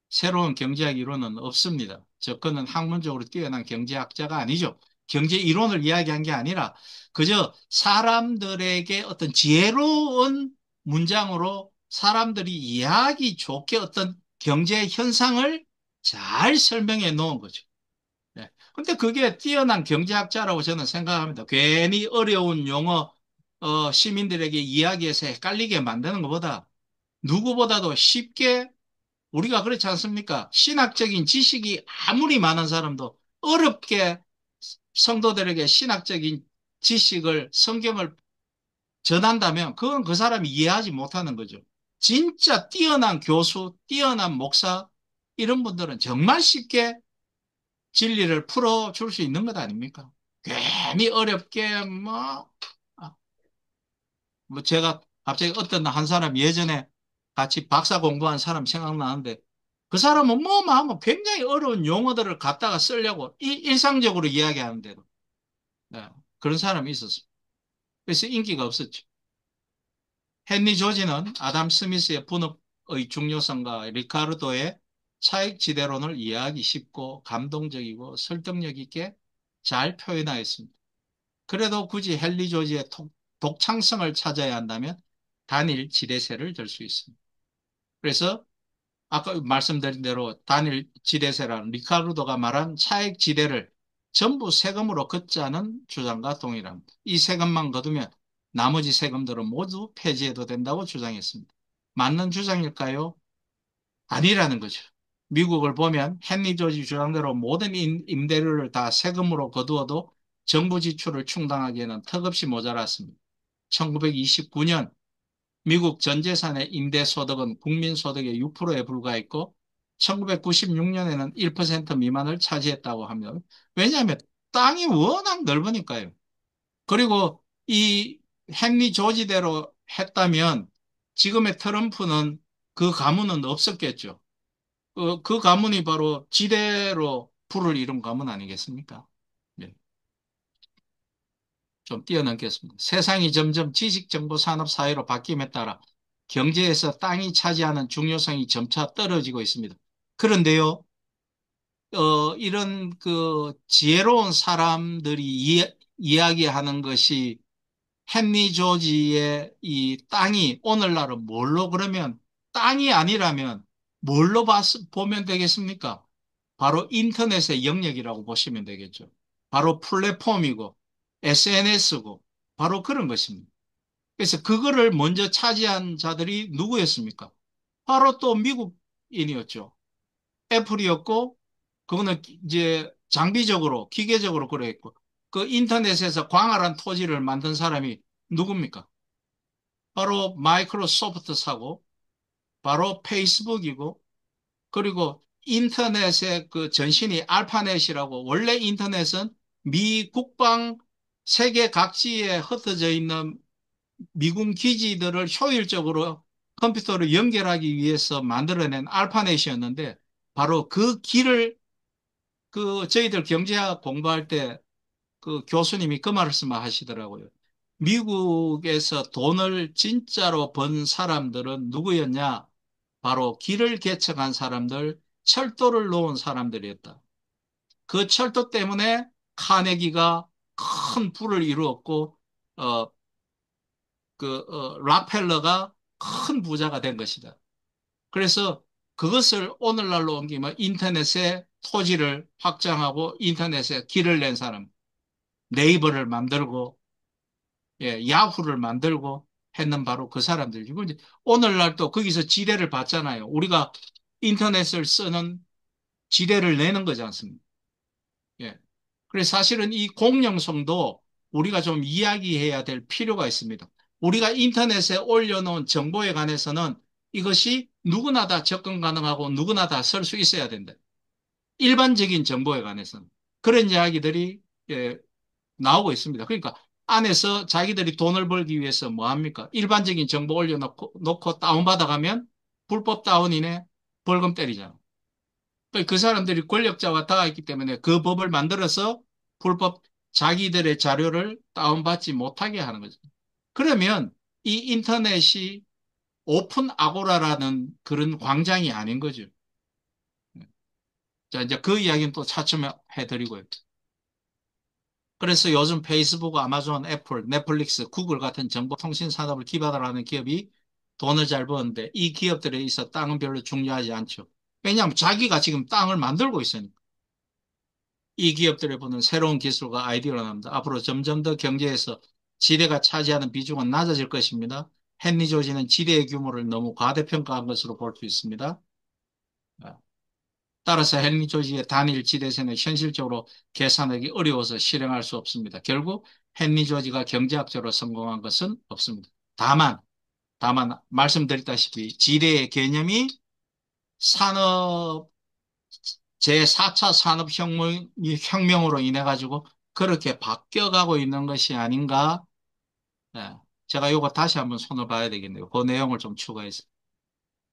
새로운 경제학 이론은 없습니다. 그는 학문적으로 뛰어난 경제학자가 아니죠. 경제 이론을 이야기한 게 아니라 그저 사람들에게 어떤 지혜로운 문장으로 사람들이 이해하기 좋게 어떤 경제 현상을 잘 설명해 놓은 거죠. 네. 근데 그게 뛰어난 경제학자라고 저는 생각합니다. 괜히 어려운 용어, 시민들에게 이야기해서 헷갈리게 만드는 것보다 누구보다도 쉽게 우리가 그렇지 않습니까? 신학적인 지식이 아무리 많은 사람도 어렵게 성도들에게 신학적인 지식을, 성경을 전한다면 그건 그 사람이 이해하지 못하는 거죠. 진짜 뛰어난 교수, 뛰어난 목사, 이런 분들은 정말 쉽게 진리를 풀어줄 수 있는 것 아닙니까? 괜히 어렵게 아, 제가 갑자기 어떤 한 사람 예전에 같이 박사 공부한 사람 생각나는데 그 사람은 마음은 굉장히 어려운 용어들을 갖다가 쓰려고 일상적으로 이야기하는데도 네, 그런 사람이 있었어요. 그래서 인기가 없었죠. 헨리 조지는 아담 스미스의 분업의 중요성과 리카르도의 차익지대론을 이해하기 쉽고 감동적이고 설득력 있게 잘 표현하였습니다. 그래도 굳이 헨리 조지의 독창성을 찾아야 한다면 단일 지대세를 들 수 있습니다. 그래서 아까 말씀드린 대로 단일 지대세라는 리카르도가 말한 차익 지대를 전부 세금으로 걷자는 주장과 동일합니다. 이 세금만 거두면 나머지 세금들은 모두 폐지해도 된다고 주장했습니다. 맞는 주장일까요? 아니라는 거죠. 미국을 보면 헨리 조지 주장대로 모든 임대료를 다 세금으로 거두어도 정부 지출을 충당하기에는 턱없이 모자랐습니다. 1929년 미국 전 재산의 임대소득은 국민소득의 6%에 불과했고 1996년에는 1% 미만을 차지했다고 합니다. 왜냐하면 땅이 워낙 넓으니까요. 그리고 이 헨리 조지대로 했다면 지금의 트럼프는 그 가문은 없었겠죠. 그 가문이 바로 지대로 불을 이룬 가문 아니겠습니까? 네, 좀 뛰어넘겠습니다. 세상이 점점 지식정보산업 사회로 바뀜에 따라 경제에서 땅이 차지하는 중요성이 점차 떨어지고 있습니다. 그런데요, 이런 그 지혜로운 사람들이 이야기하는 것이 헨리 조지의 이 땅이 오늘날은 뭘로 그러면 땅이 아니라면 뭘로 보면 되겠습니까? 바로 인터넷의 영역이라고 보시면 되겠죠. 바로 플랫폼이고 SNS고 바로 그런 것입니다. 그래서 그거를 먼저 차지한 자들이 누구였습니까? 바로 또 미국인이었죠. 애플이었고 그거는 이제 장비적으로 기계적으로 그랬고 그 인터넷에서 광활한 토지를 만든 사람이 누굽니까? 바로 마이크로소프트 사고 바로 페이스북이고 그리고 인터넷의 그 전신이 알파넷이라고 원래 인터넷은 미 국방 세계 각지에 흩어져 있는 미군 기지들을 효율적으로 컴퓨터로 연결하기 위해서 만들어낸 알파넷이었는데 바로 그 길을 그 저희들 경제학 공부할 때 그 교수님이 그 말씀을 하시더라고요. 미국에서 돈을 진짜로 번 사람들은 누구였냐? 바로 길을 개척한 사람들, 철도를 놓은 사람들이었다. 그 철도 때문에 카네기가 큰 부를 이루었고, 어, 락펠러가 큰 부자가 된 것이다. 그래서 그것을 오늘날로 옮기면 인터넷의 토지를 확장하고 인터넷에 길을 낸 사람, 네이버를 만들고, 예, 야후를 만들고 했는 바로 그 사람들이고, 이제 오늘날 또 거기서 지대를 받잖아요. 우리가 인터넷을 쓰는 지대를 내는 거지 않습니까? 예. 그래서 사실은 이 공룡성도 우리가 좀 이야기해야 될 필요가 있습니다. 우리가 인터넷에 올려놓은 정보에 관해서는 이것이 누구나 다 접근 가능하고 누구나 다 쓸 수 있어야 된다. 일반적인 정보에 관해서는. 그런 이야기들이 예, 나오고 있습니다. 그러니까 안에서 자기들이 돈을 벌기 위해서 뭐 합니까? 일반적인 정보 올려놓고 다운받아가면 불법 다운이네 벌금 때리잖아. 그 사람들이 권력자와 닿아있기 때문에 그 법을 만들어서 불법 자기들의 자료를 다운받지 못하게 하는 거죠. 그러면 이 인터넷이 오픈 아고라라는 그런 광장이 아닌 거죠. 자, 이제 그 이야기는 또 차츰 해드리고요. 그래서 요즘 페이스북, 아마존, 애플, 넷플릭스, 구글 같은 정보통신 산업을 기반으로 하는 기업이 돈을 잘 버는데 이 기업들에 있어 땅은 별로 중요하지 않죠. 왜냐하면 자기가 지금 땅을 만들고 있으니까. 이 기업들에 보는 새로운 기술과 아이디어가 나옵니다. 앞으로 점점 더 경제에서 지대가 차지하는 비중은 낮아질 것입니다. 헨리 조지는 지대의 규모를 너무 과대평가한 것으로 볼 수 있습니다. 따라서 헨리 조지의 단일 지대세는 현실적으로 계산하기 어려워서 실행할 수 없습니다. 결국 헨리 조지가 경제학적으로 성공한 것은 없습니다. 다만 말씀드렸다시피 지대의 개념이 산업 제4차 산업혁명으로 인해 가지고 그렇게 바뀌어가고 있는 것이 아닌가. 예. 제가 요거 다시 한번 손을 봐야 되겠네요. 그 내용을 좀 추가해서.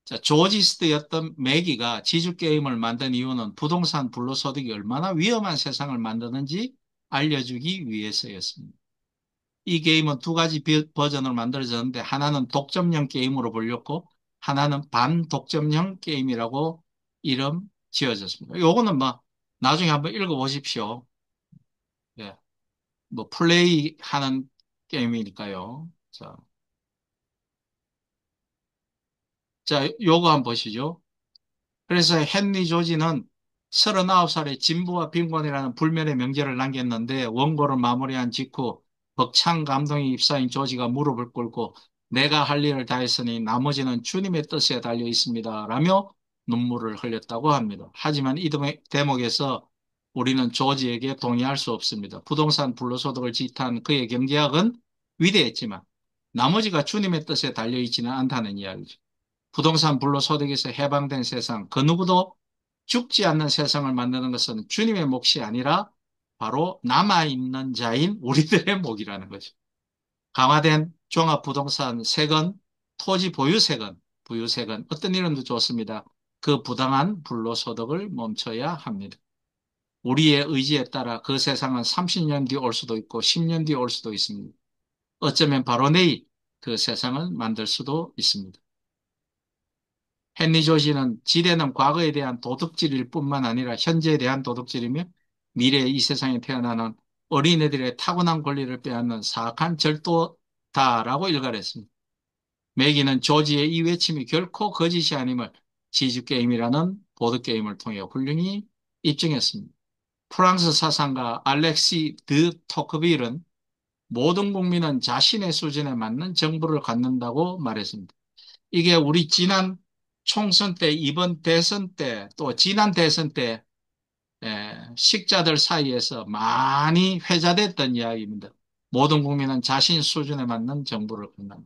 자, 조지스트였던 매기가 지주 게임을 만든 이유는 부동산 불로소득이 얼마나 위험한 세상을 만드는지 알려주기 위해서였습니다. 이 게임은 두 가지 버전으로 만들어졌는데 하나는 독점형 게임으로 불렸고 하나는 반독점형 게임이라고 이름 지어졌습니다. 요거는 뭐 나중에 한번 읽어보십시오. 예. 뭐 플레이 하는 게임이니까요. 자, 요거 한번 보시죠. 그래서 헨리 조지는 39살에 진부와 빈곤이라는 불면의 명제를 남겼는데 원고를 마무리한 직후 벅찬 감동이 입사인 조지가 무릎을 꿇고 내가 할 일을 다했으니 나머지는 주님의 뜻에 달려 있습니다. 라며 눈물을 흘렸다고 합니다. 하지만 이 대목에서 우리는 조지에게 동의할 수 없습니다. 부동산 불로소득을 지탄한 그의 경제학은 위대했지만 나머지가 주님의 뜻에 달려 있지는 않다는 이야기죠. 부동산 불로소득에서 해방된 세상, 그 누구도 죽지 않는 세상을 만드는 것은 주님의 몫이 아니라 바로 남아있는 자인 우리들의 몫이라는 거죠. 강화된 종합부동산 세건, 토지 보유세건, 부유세건, 어떤 이름도 좋습니다. 그 부당한 불로소득을 멈춰야 합니다. 우리의 의지에 따라 그 세상은 30년 뒤 올 수도 있고 10년 뒤 올 수도 있습니다. 어쩌면 바로 내일 그 세상을 만들 수도 있습니다. 헨리 조시는 지대는 과거에 대한 도둑질일 뿐만 아니라 현재에 대한 도둑질이며 미래의 이 세상에 태어나는 어린애들의 타고난 권리를 빼앗는 사악한 절도다라고 일갈했습니다. 매기는 조지의 이 외침이 결코 거짓이 아님을 지주게임이라는 보드게임을 통해 훌륭히 입증했습니다. 프랑스 사상가 알렉시 드 토크빌은 모든 국민은 자신의 수준에 맞는 정보를 갖는다고 말했습니다. 이게 우리 지난 총선 때, 이번 대선 때, 또 지난 대선 때 식자들 사이에서 많이 회자됐던 이야기입니다. 모든 국민은 자신 수준에 맞는 정보를 갖는다.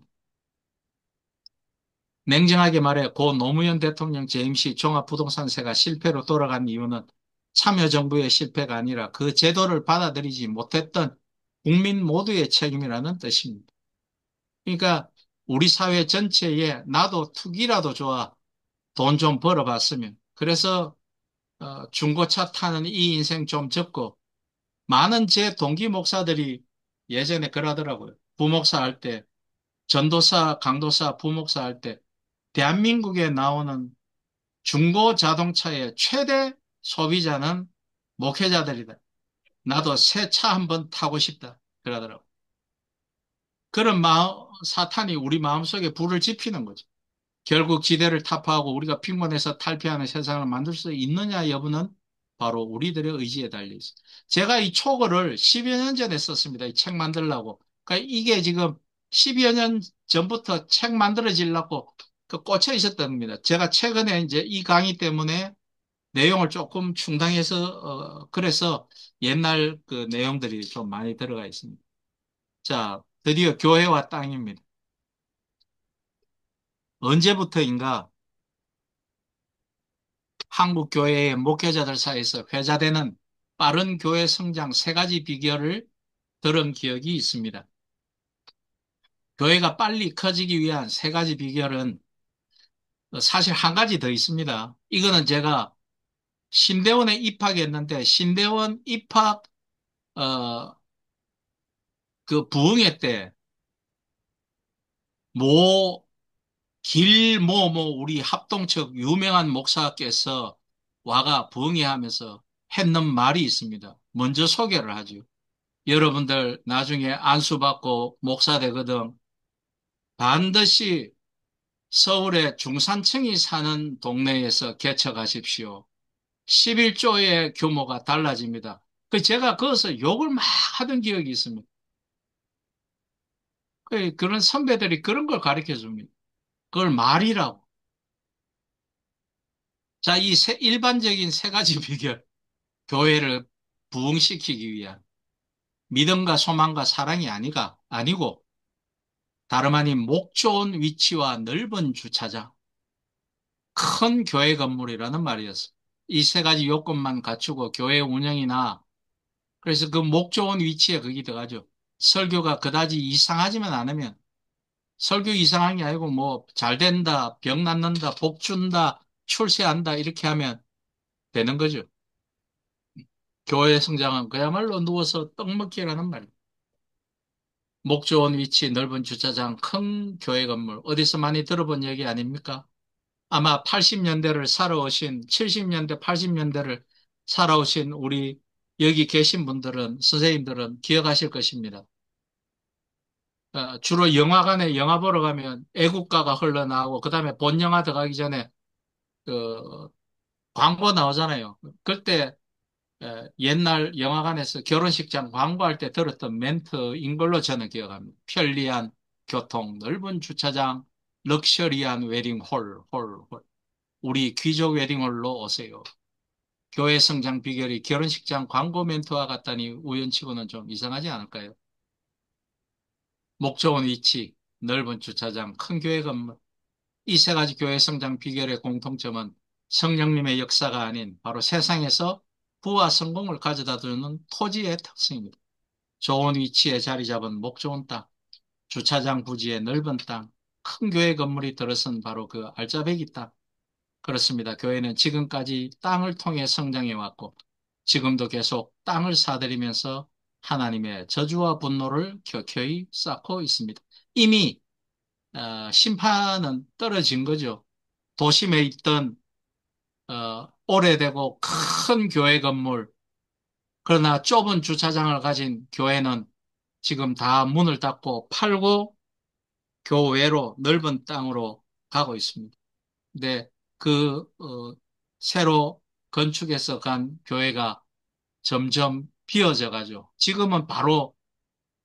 냉정하게 말해 고 노무현 대통령 재임 시 종합부동산세가 실패로 돌아간 이유는 참여정부의 실패가 아니라 그 제도를 받아들이지 못했던 국민 모두의 책임이라는 뜻입니다. 그러니까 우리 사회 전체에 나도 투기라도 좋아 돈 좀 벌어봤으면. 그래서 중고차 타는 이 인생 좀 접고 많은 제 동기 목사들이 예전에 그러더라고요. 부목사 할 때, 전도사, 강도사, 부목사 할 때 대한민국에 나오는 중고 자동차의 최대 소비자는 목회자들이다. 나도 새 차 한번 타고 싶다. 그러더라고. 그런 사탄이 우리 마음속에 불을 지피는 거죠. 결국 지대를 타파하고 우리가 핑문해서 탈피하는 세상을 만들 수 있느냐 여부는 바로 우리들의 의지에 달려 있어요. 제가 이 초거를 10여 년 전에 썼습니다. 이 책 만들려고. 그러니까 이게 지금 10여 년 전부터 책 만들어지려고 그 꽂혀 있었던 겁니다. 제가 최근에 이제 이 강의 때문에 내용을 조금 충당해서 그래서 옛날 그 내용들이 좀 많이 들어가 있습니다. 자, 드디어 교회와 땅입니다. 언제부터인가 한국 교회의 목회자들 사이에서 회자되는 빠른 교회 성장 세 가지 비결을 들은 기억이 있습니다. 교회가 빨리 커지기 위한 세 가지 비결은 사실 한 가지 더 있습니다. 이거는 제가 신대원에 입학했는데 신대원 입학 어, 그 부흥회 때 모 우리 합동측 유명한 목사께서 와가 부흥회하면서 했는 말이 있습니다. 먼저 소개를 하죠. 여러분들 나중에 안수받고 목사 되거든 반드시 서울의 중산층이 사는 동네에서 개척하십시오. 11조의 규모가 달라집니다. 제가 거기서 욕을 막 하던 기억이 있습니다. 그런 선배들이 그런 걸 가르쳐 줍니다. 그걸 말이라고. 자, 일반적인 세 가지 비결. 교회를 부흥시키기 위한 믿음과 소망과 사랑이 아니고 다름 아닌 목 좋은 위치와 넓은 주차장, 큰 교회 건물이라는 말이었어. 이 세 가지 요건만 갖추고 교회 운영이나 그래서 그 목 좋은 위치에 거기 들어가죠. 설교가 그다지 이상하지만 않으면 설교 이상한 게 아니고 뭐 잘 된다, 병 낫는다, 복 준다, 출세한다 이렇게 하면 되는 거죠. 교회 성장은 그야말로 누워서 떡 먹기라는 말이에요. 목 좋은 위치, 넓은 주차장, 큰 교회 건물 어디서 많이 들어본 얘기 아닙니까? 아마 80년대를 살아오신 70년대, 80년대를 살아오신 우리 여기 계신 분들은 선생님들은 기억하실 것입니다. 주로 영화관에 영화 보러 가면 애국가가 흘러나오고 그다음에 본 영화 들어가기 전에 그 광고 나오잖아요. 그때 옛날 영화관에서 결혼식장 광고할 때 들었던 멘트인 걸로 저는 기억합니다. 편리한 교통, 넓은 주차장, 럭셔리한 웨딩홀, 홀. 우리 귀족 웨딩홀로 오세요. 교회 성장 비결이 결혼식장 광고 멘트와 같다니 우연치고는 좀 이상하지 않을까요? 목 좋은 위치, 넓은 주차장, 큰 교회 건물. 이 세 가지 교회 성장 비결의 공통점은 성령님의 역사가 아닌 바로 세상에서 부와 성공을 가져다 주는 토지의 특성입니다. 좋은 위치에 자리 잡은 목 좋은 땅, 주차장 부지의 넓은 땅, 큰 교회 건물이 들어선 바로 그 알짜배기 땅. 그렇습니다. 교회는 지금까지 땅을 통해 성장해 왔고 지금도 계속 땅을 사들이면서 하나님의 저주와 분노를 켜켜이 쌓고 있습니다. 이미 심판은 떨어진 거죠. 도심에 있던 오래되고 큰 교회 건물, 그러나 좁은 주차장을 가진 교회는 지금 다 문을 닫고 팔고 교외로 넓은 땅으로 가고 있습니다. 근데 새로 건축해서 간 교회가 점점 비어져 가죠. 지금은 바로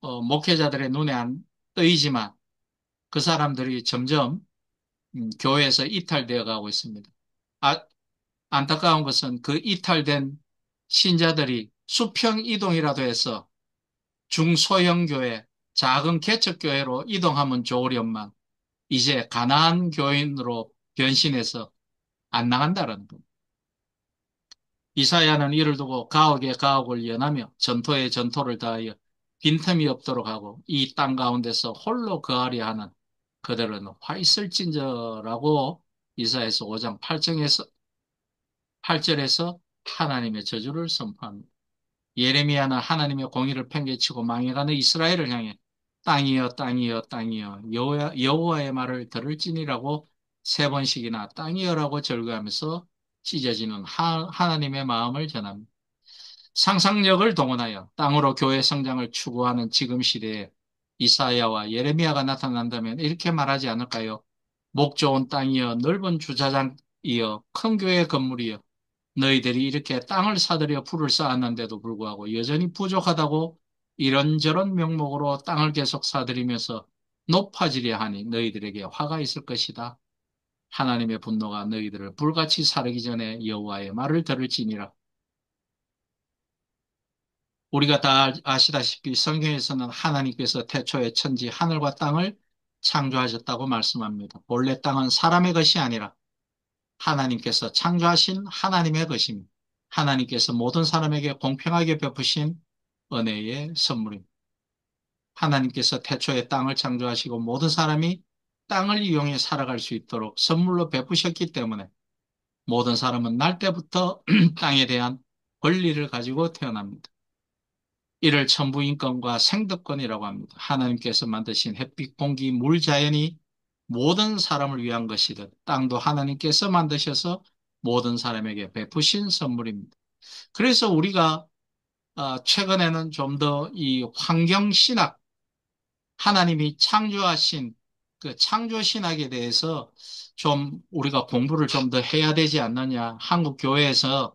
목회자들의 눈에 안 뜨이지만 그 사람들이 점점 교회에서 이탈되어 가고 있습니다. 아, 안타까운 것은 그 이탈된 신자들이 수평 이동이라도 해서 중소형 교회, 작은 개척교회로 이동하면 좋으련만 이제 가난한 교인으로 변신해서 안 나간다는 겁니다. 이사야는 이를 두고 가옥에 가옥을 연하며 전토에 전토를 다하여 빈틈이 없도록 하고 이 땅 가운데서 홀로 거하려 하는 그들은 화 있을진저라고 이사야서 5장 8절에서 하나님의 저주를 선포합니다. 예레미야는 하나님의 공의를 팽개치고 망해가는 이스라엘을 향해 땅이여 땅이여 땅이여 여호와의 말을 들을지니라고 세 번씩이나 땅이여라고 절규하면서 찢어지는 하나님의 마음을 전합니다. 상상력을 동원하여 땅으로 교회 성장을 추구하는 지금 시대에 이사야와 예레미야가 나타난다면 이렇게 말하지 않을까요? 목 좋은 땅이여 넓은 주차장이여 큰 교회 건물이여 너희들이 이렇게 땅을 사들여 풀을 쌓았는데도 불구하고 여전히 부족하다고 이런저런 명목으로 땅을 계속 사들이면서 높아지려 하니 너희들에게 화가 있을 것이다. 하나님의 분노가 너희들을 불같이 사르기 전에 여호와의 말을 들을지니라. 우리가 다 아시다시피 성경에서는 하나님께서 태초에 천지 하늘과 땅을 창조하셨다고 말씀합니다. 본래 땅은 사람의 것이 아니라 하나님께서 창조하신 하나님의 것입니다. 하나님께서 모든 사람에게 공평하게 베푸신 은혜의 선물입니다. 하나님께서 태초에 땅을 창조하시고 모든 사람이 땅을 이용해 살아갈 수 있도록 선물로 베푸셨기 때문에 모든 사람은 날 때부터 땅에 대한 권리를 가지고 태어납니다. 이를 천부인권과 생득권이라고 합니다. 하나님께서 만드신 햇빛, 공기, 물, 자연이 모든 사람을 위한 것이듯 땅도 하나님께서 만드셔서 모든 사람에게 베푸신 선물입니다. 그래서 우리가 최근에는 좀 더 이 환경신학, 하나님이 창조하신 그 창조신학에 대해서 좀 우리가 공부를 좀 더 해야 되지 않느냐. 한국 교회에서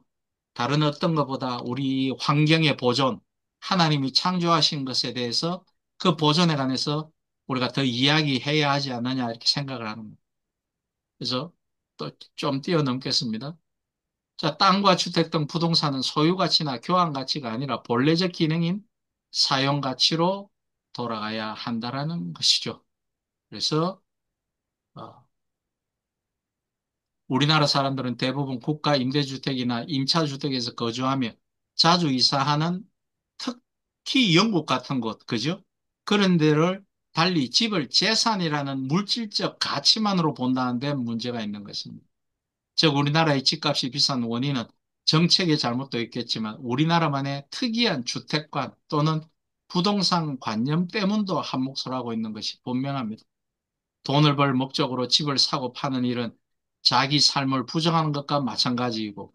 다른 어떤 것보다 우리 환경의 보존, 하나님이 창조하신 것에 대해서 그 보존에 관해서 우리가 더 이야기해야 하지 않느냐 이렇게 생각을 합니다. 그래서 또 좀 뛰어넘겠습니다. 자, 땅과 주택 등 부동산은 소유 가치나 교환 가치가 아니라 본래적 기능인 사용 가치로 돌아가야 한다라는 것이죠. 그래서 어, 우리나라 사람들은 대부분 국가 임대주택이나 임차주택에서 거주하며 자주 이사하는 특히 영국 같은 곳, 그죠? 그런 데를 달리 집을 재산이라는 물질적 가치만으로 본다는 데 문제가 있는 것입니다. 즉, 우리나라의 집값이 비싼 원인은 정책의 잘못도 있겠지만 우리나라만의 특이한 주택관 또는 부동산 관념 때문도 한몫을 하고 있는 것이 분명합니다. 돈을 벌 목적으로 집을 사고 파는 일은 자기 삶을 부정하는 것과 마찬가지이고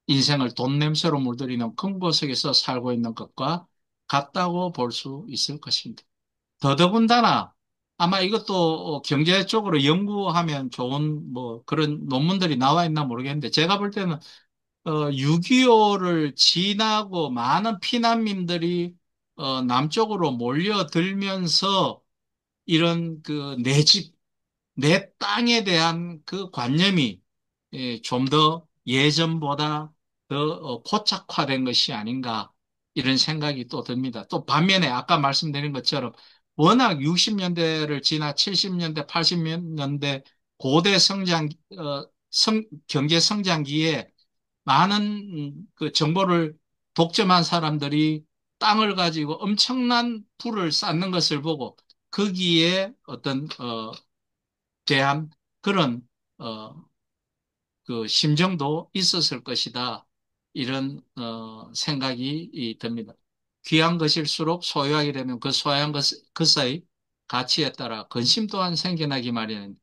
인생을 돈 냄새로 물들이는 큰 구석에서 살고 있는 것과 같다고 볼 수 있을 것입니다. 더더군다나 아마 이것도 경제 쪽으로 연구하면 좋은 뭐 그런 논문들이 나와 있나 모르겠는데 제가 볼 때는 6.25를 지나고 많은 피난민들이 남쪽으로 몰려들면서 이런 그 내 집, 내 땅에 대한 그 관념이 좀 더 예전보다 더 고착화된 것이 아닌가 이런 생각이 또 듭니다. 또 반면에 아까 말씀드린 것처럼 워낙 60년대를 지나 70년대, 80년대 고대 경제 성장기에 많은 그 정보를 독점한 사람들이 땅을 가지고 엄청난 부를 쌓는 것을 보고 거기에 어떤 대한 그런 어, 그 심정도 있었을 것이다. 이런 생각이 듭니다. 귀한 것일수록 소유하게 되면 그 소유한 것의 가치에 따라 근심 또한 생겨나기 마련입니다.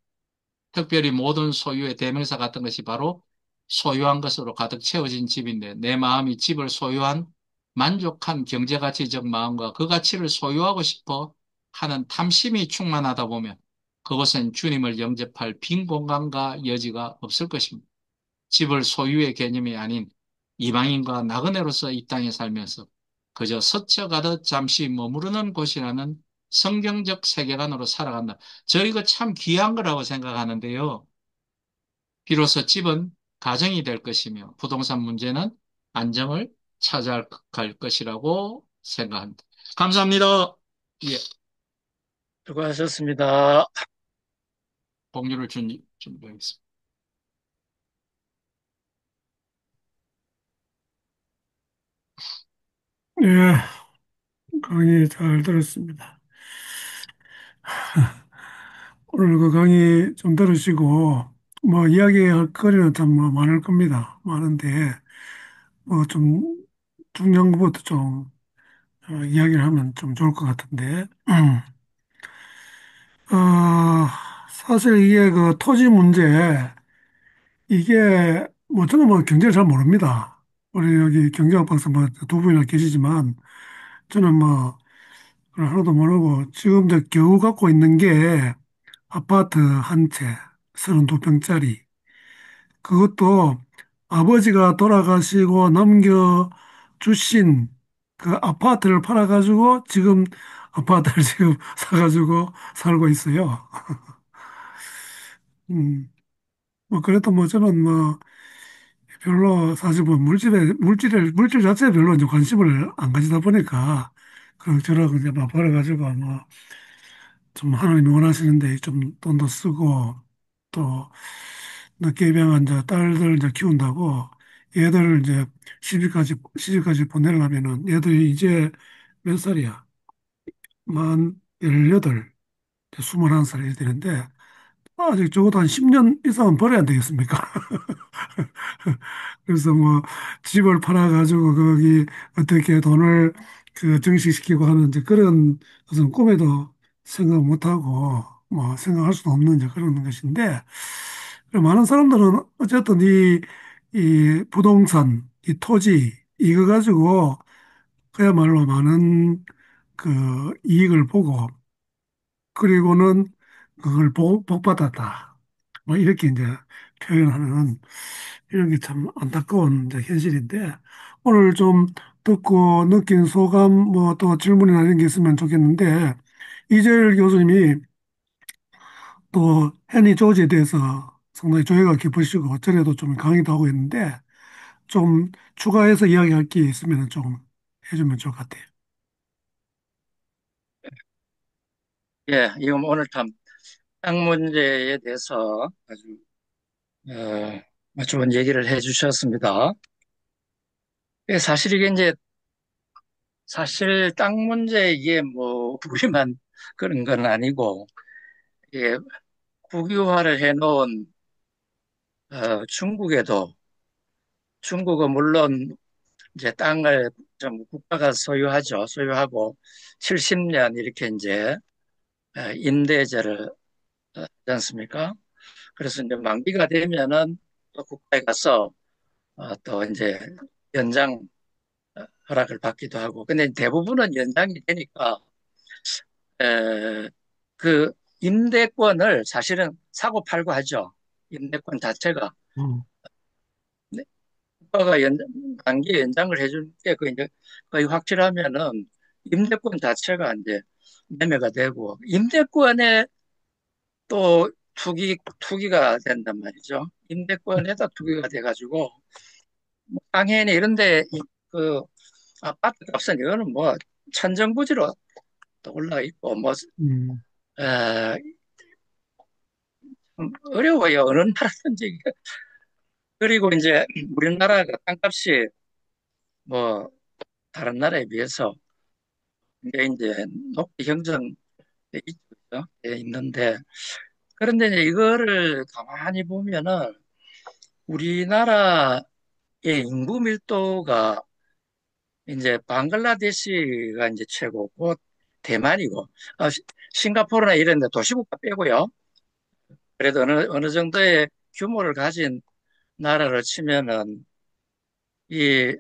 특별히 모든 소유의 대명사 같은 것이 바로 소유한 것으로 가득 채워진 집인데 내 마음이 집을 소유한 만족한 경제가치적 마음과 그 가치를 소유하고 싶어 하는 탐심이 충만하다 보면 그곳엔 주님을 영접할 빈 공간과 여지가 없을 것입니다. 집을 소유의 개념이 아닌 이방인과 나그네로서 이 땅에 살면서 그저 스쳐가듯 잠시 머무르는 곳이라는 성경적 세계관으로 살아간다. 저 이거 참 귀한 거라고 생각하는데요. 비로소 집은 가정이 될 것이며 부동산 문제는 안정을 찾아갈 것이라고 생각합니다. 감사합니다. 예, 수고하셨습니다. 공유를 준비하겠습니다. 예, 강의 잘 들었습니다. 오늘 그 강의 좀 들으시고, 뭐, 이야기할 거리는 참 뭐 많을 겁니다. 많은데, 뭐 좀 중요한 것부터 좀 이야기를 하면 좀 좋을 것 같은데, 어, 사실 이게 그 토지 문제, 이게 뭐 저는 뭐 경제를 잘 모릅니다. 우리 여기 경제학 박사 뭐 두 분이나 계시지만 저는 뭐 그걸 하나도 모르고 지금 저 겨우 갖고 있는 게 아파트 한 채, 32평짜리. 그것도 아버지가 돌아가시고 남겨주신 그 아파트를 팔아가지고 지금 아파트를 지금 사가지고 살고 있어요. 뭐 그래도 뭐 저는 뭐 별로 사실 뭐 물질 자체에 별로 이제 관심을 안 가지다 보니까 그럭저럭 이제 막 벌어가지고 뭐 좀 하나님이 원하시는데 좀 돈도 쓰고 또 늦게 입양한 이제 딸들 이제 키운다고 얘들을 이제 시집까지 보내려면은 얘들이 이제 몇 살이야? 만 18, 21살이 되는데 아직 적어도 한 10년 이상은 벌어야 안 되겠습니까? 그래서 뭐 집을 팔아가지고 거기 어떻게 돈을 그 증식시키고 하는 이제 그런 것은 꿈에도 생각 못하고 뭐 생각할 수도 없는 이제 그런 것인데 많은 사람들은 어쨌든 이 부동산, 이 토지 이거 가지고 그야말로 많은 그 이익을 보고 그리고는 그걸 복받았다. 뭐 이렇게 이제 표현하는 이런 게 참 안타까운 이제 현실인데 오늘 좀 듣고 느낀 소감 뭐 또 질문이나 이런 게 있으면 좋겠는데 이재일 교수님이 또 해니 조지에 대해서 상당히 조예가 깊으시고 전에도 좀 강의도 하고 있는데 좀 추가해서 이야기할 게 있으면 좀 해주면 좋을 것 같아요. 예, 이건 오늘 참 땅 문제에 대해서 아주 좋은 얘기를 해주셨습니다. 예, 사실 이게 이제 사실 땅 문제 이게 뭐 우리만 그런 건 아니고 예, 국유화를 해놓은 중국에도 중국은 물론 이제 땅을 좀 국가가 소유하죠. 소유하고 70년 이렇게 이제 임대제를 하지 않습니까? 그래서 이제 만기가 되면은 또 국가에 가서 또 이제 연장 허락을 받기도 하고. 근데 대부분은 연장이 되니까 에, 그 임대권을 사실은 사고 팔고 하죠. 임대권 자체가. 음, 네, 국가가 만기 연장을 해줄 때 그 이제 거의 확실하면은 임대권 자체가 이제 매매가 되고 임대권에 또 투기가 된단 말이죠. 임대권에다 투기가 돼가지고 뭐 상해나 이런데 그 아파트 값은 이거는 뭐 천정부지로 또 올라 있고 뭐 음, 에, 좀 어려워요. 어느 나라든지. 그리고 이제 우리나라가 땅값이 뭐 다른 나라에 비해서 굉장히 이제 높게 형성돼 있죠. 돼 있는데 그런데 이제 이거를 가만히 보면은 우리나라의 인구 밀도가 이제 방글라데시가 이제 최고고 대만이고 싱가포르나 이런 데 도시국가 빼고요. 그래도 어느 정도의 규모를 가진 나라를 치면은 이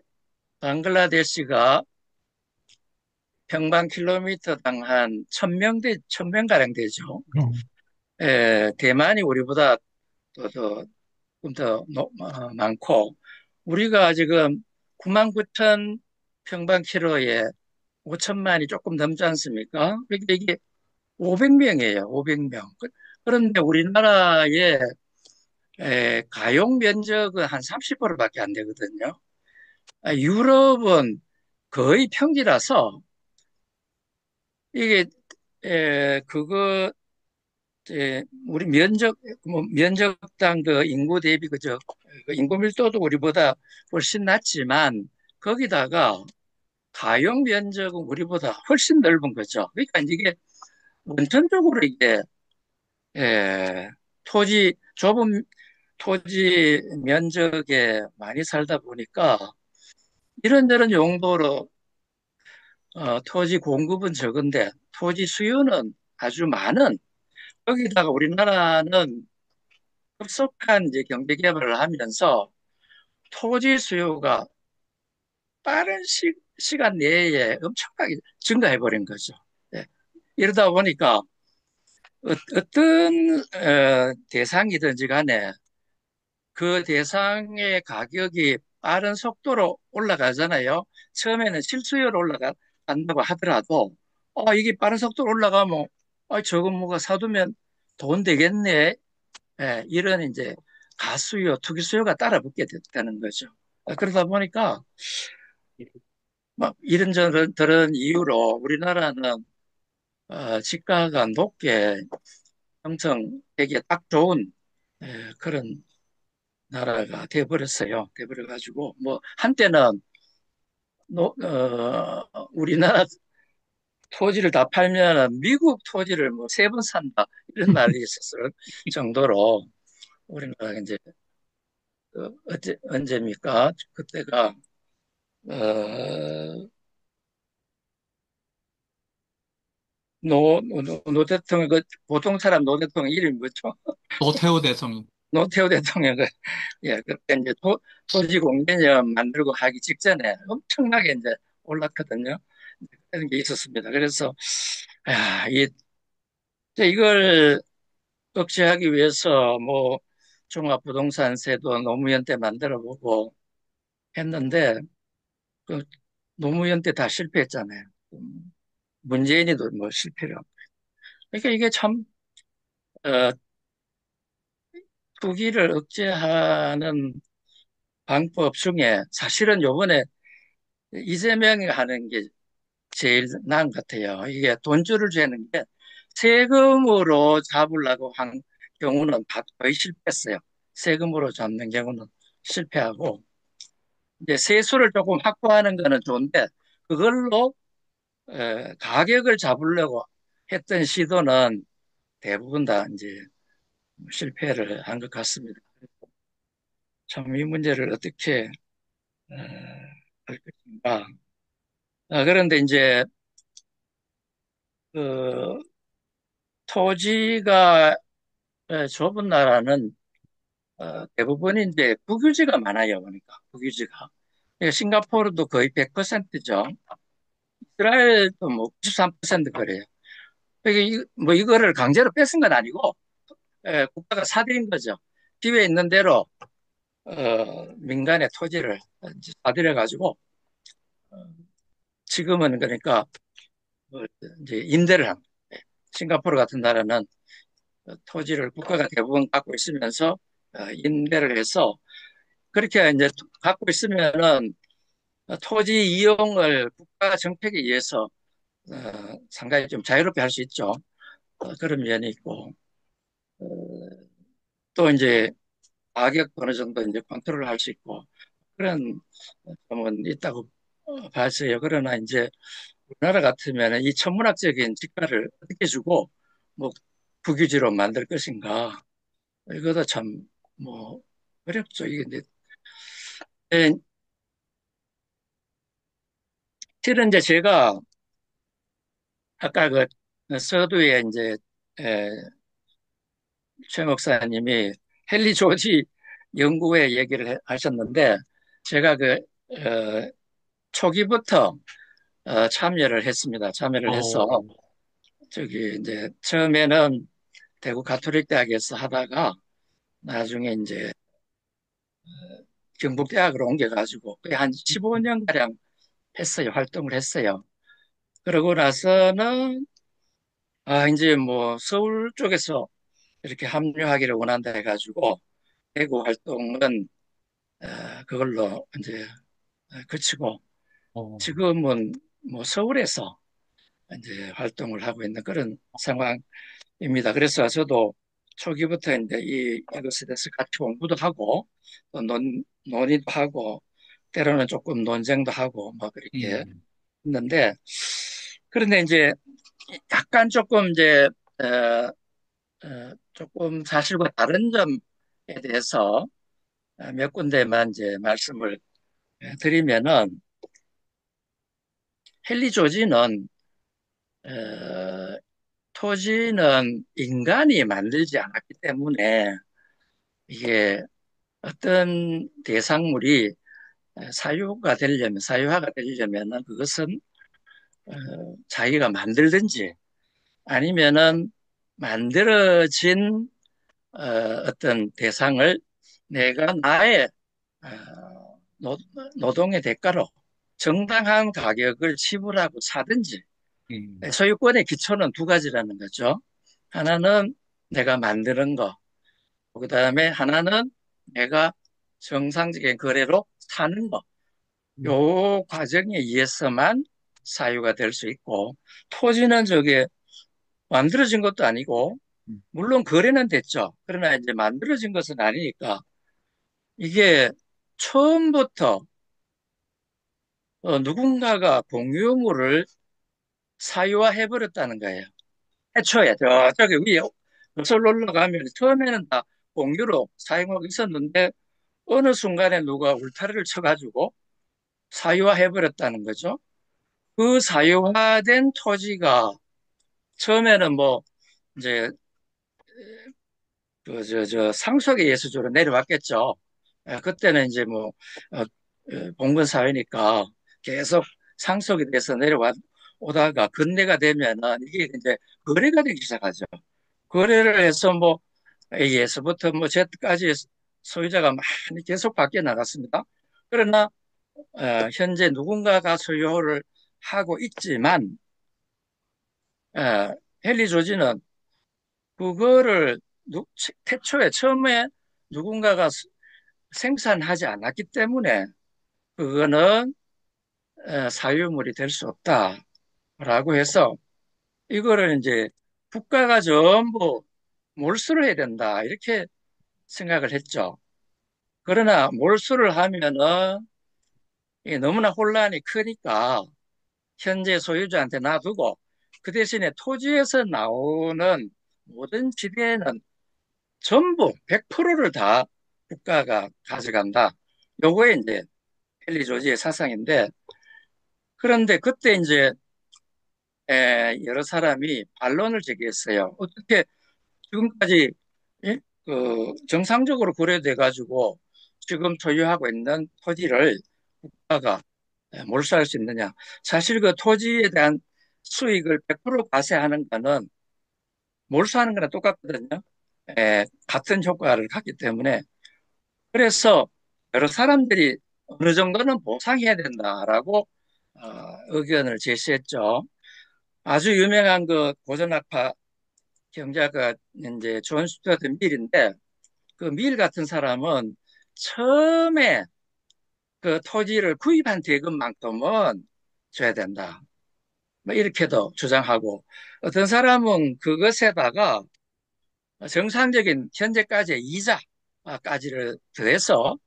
방글라데시가 평방킬로미터당 한 1000명 가량 되죠. 음, 대만이 우리보다 더, 좀 더 많고, 우리가 지금 9만 9천 평방킬로에 5천만이 조금 넘지 않습니까? 그러니까 이게 500명이에요, 500명. 그런데 우리나라의 가용 면적은 한 30%밖에 안 되거든요. 유럽은 거의 평지라서 이게 그거 우리 면적당 그 인구 대비 그저 그 인구 밀도도 우리보다 훨씬 낮지만 거기다가 가용 면적은 우리보다 훨씬 넓은 거죠. 그러니까 이게 원천적으로 이게 에, 좁은 토지 면적에 많이 살다 보니까 이런저런 용도로 토지 공급은 적은데 토지 수요는 아주 많은 거기다가 우리나라는 급속한 이제 경제 개발을 하면서 토지 수요가 빠른 시간 내에 엄청나게 증가해 버린 거죠. 예. 이러다 보니까 어떤 대상이든지 간에 그 대상의 가격이 빠른 속도로 올라가잖아요. 처음에는 실수요로 올라간다고 하더라도, 이게 빠른 속도로 올라가면, 저거 뭐가 사두면 돈 되겠네. 예, 이런 이제 가수요, 투기수요가 따라 붙게 됐다는 거죠. 그러다 보니까, 막 이런저런 이유로 우리나라는 지가가 높게 형성되기에 딱 좋은 그런 나라가 돼버렸어요. 돼버려가지고 뭐 한때는 우리나라 토지를 다 팔면 미국 토지를 뭐 세 번 산다 이런 말이 있었을 정도로 우리나라가 이제 언제입니까? 그때가 어, 노 대통령 그 보통 사람 노 대통령 이름이 뭐죠? 노태우 대통령. 노태우 대통령 예, 그때 이제 토지 공개념 만들고 하기 직전에 엄청나게 이제 올랐거든요. 그런 게 있었습니다. 그래서, 야, 이걸 억제하기 위해서 뭐 종합부동산세도 노무현 때 만들어 보고 했는데, 그 노무현 때 다 실패했잖아요. 문재인이도 뭐 실패를 하고. 그러니까 이게 참, 어, 투기를 억제하는 방법 중에 사실은 요번에 이재명이 하는 게 제일 나은 것 같아요. 이게 돈줄을 재는 게 세금으로 잡으려고 한 경우는 거의 실패했어요. 세금으로 잡는 경우는 실패하고 이제 세수를 조금 확보하는 거는 좋은데 그걸로 가격을 잡으려고 했던 시도는 대부분 다 이제 실패를 한 것 같습니다. 참 이 문제를 어떻게 어, 할 것인가. 그런데 이제 그 토지가 좁은 나라는 대부분 이제 국유지가 많아요. 그러니까 국유지가. 싱가포르도 거의 100%죠. 이스라엘도 뭐 93% 그래요. 이게 뭐 이거를 강제로 뺏은 건 아니고 국가가 사들인 거죠. 기회에 있는 대로 민간의 토지를 이제 사들여 가지고 지금은 그러니까 뭐 이제 임대를 합니다. 싱가포르 같은 나라는 토지를 국가가 대부분 갖고 있으면서 임대를 해서 그렇게 이제 갖고 있으면은 토지 이용을 국가 정책에 의해서 상당히 좀 자유롭게 할 수 있죠. 그런 면이 있고 어, 또 이제 가격도 어느 정도 이제 컨트롤을 할 수 있고 그런 점은 있다고 봤어요. 그러나 이제 우리나라 같으면 이 천문학적인 직가를 어떻게 주고 뭐 국유지로 만들 것인가 이것도 참 뭐 어렵죠. 이게 이제 에, 실은 이제 제가 아까 그 서두에 이제 에, 최 목사님이 헨리 조지 연구회 얘기를 하셨는데 제가 초기부터 참여를 했습니다. 참여를 해서 어, 저기 이제 처음에는 대구 가톨릭 대학에서 하다가 나중에 이제 경북대학으로 옮겨가지고 거의 한 15년 가량 했어요. 활동을 했어요. 그러고 나서는 이제 뭐 서울 쪽에서 이렇게 합류하기를 원한다 해가지고 대구 활동은 그걸로 이제 그치고 어, 지금은 뭐 서울에서 이제 활동을 하고 있는 그런 상황입니다. 그래서 저도 초기부터 이제 이것에 대해서 같이 공부도 하고 또 논의도 하고 때로는 조금 논쟁도 하고 뭐 그렇게 음, 했는데 그런데 이제 약간 조금 이제 조금 사실과 다른 점에 대해서 몇 군데만 이제 말씀을 드리면은 헨리 조지는 어, 토지는 인간이 만들지 않았기 때문에 이게 어떤 대상물이 사유화가 되려면 그것은 어, 자기가 만들든지 아니면은 만들어진 어떤 대상을 내가 나의 어, 노, 노동의 대가로 정당한 가격을 지불하고 사든지 음, 소유권의 기초는 두 가지라는 거죠. 하나는 내가 만드는 거, 그 다음에 하나는 내가 정상적인 거래로 사는 거. 음, 요 과정에 의해서만 사유가 될 수 있고, 토지는 저게 만들어진 것도 아니고, 음, 물론 거래는 됐죠. 그러나 이제 만들어진 것은 아니니까, 이게 처음부터 누군가가 공유물을 사유화해버렸다는 거예요. 애초에 저기 위에 거슬러 올라가면 처음에는 다 공유로 사용하고 있었는데 어느 순간에 누가 울타리를 쳐가지고 사유화해버렸다는 거죠. 그 사유화된 토지가 처음에는 뭐 이제 상속의 예수주로 내려왔겠죠. 그때는 이제 뭐 봉건 사회니까 계속 상속이 돼서 내려오다가 근대가 되면은 이게 이제 거래가 되기 시작하죠. 거래를 해서 뭐 A에서부터 뭐 Z까지 소유자가 많이 계속 바뀌어 나갔습니다. 그러나 현재 누군가가 소유를 하고 있지만 헨리 조지는 그거를 태초에 처음에 누군가가 생산하지 않았기 때문에 그거는 사유물이 될 수 없다라고 해서 이거를 이제 국가가 전부 몰수를 해야 된다 이렇게 생각을 했죠. 그러나 몰수를 하면은 이게 너무나 혼란이 크니까 현재 소유주한테 놔두고 그 대신에 토지에서 나오는 모든 지배는 전부 100%를 다 국가가 가져간다. 요거에 이제 헨리 조지의 사상인데 그런데 그때 이제 여러 사람이 반론을 제기했어요. 어떻게 지금까지 예? 정상적으로 거래돼 가지고 지금 소유하고 있는 토지를 국가가 몰수할 수 있느냐? 사실 그 토지에 대한 수익을 100% 과세하는 거는 몰수하는 거랑 똑같거든요. 같은 효과를 갖기 때문에 그래서 여러 사람들이 어느 정도는 보상해야 된다라고 의견을 제시했죠. 아주 유명한 그 고전학파 경제가 이제 존 스튜어트 밀인데 그 밀 같은 사람은 처음에 그 토지를 구입한 대금만큼은 줘야 된다. 뭐 이렇게도 주장하고 어떤 사람은 그것에다가 정상적인 현재까지의 이자까지를 더해서는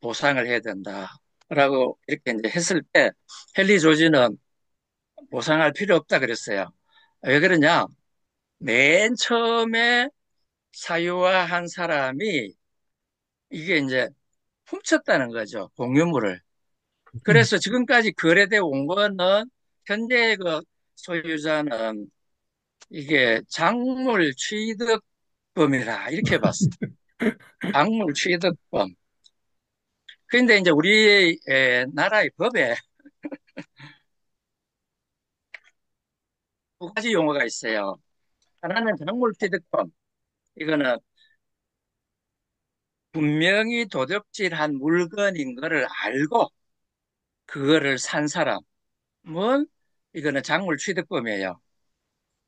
보상을 해야 된다라고 이렇게 이제 했을 때 헨리 조지는 보상할 필요 없다 그랬어요. 왜 그러냐? 맨 처음에 사유화한 사람이 이게 이제 훔쳤다는 거죠. 공유물을. 음. 그래서 지금까지 거래돼 온 거는 현재 그 소유자는 이게 작물 취득범이라 이렇게 봤어요. 작물 취득범. 그런데 이제 우리 나라의 법에 두 가지 용어가 있어요. 하나는 작물 취득범. 이거는 분명히 도둑질한 물건인 거를 알고 그거를 산 사람은 이거는 작물 취득범이에요.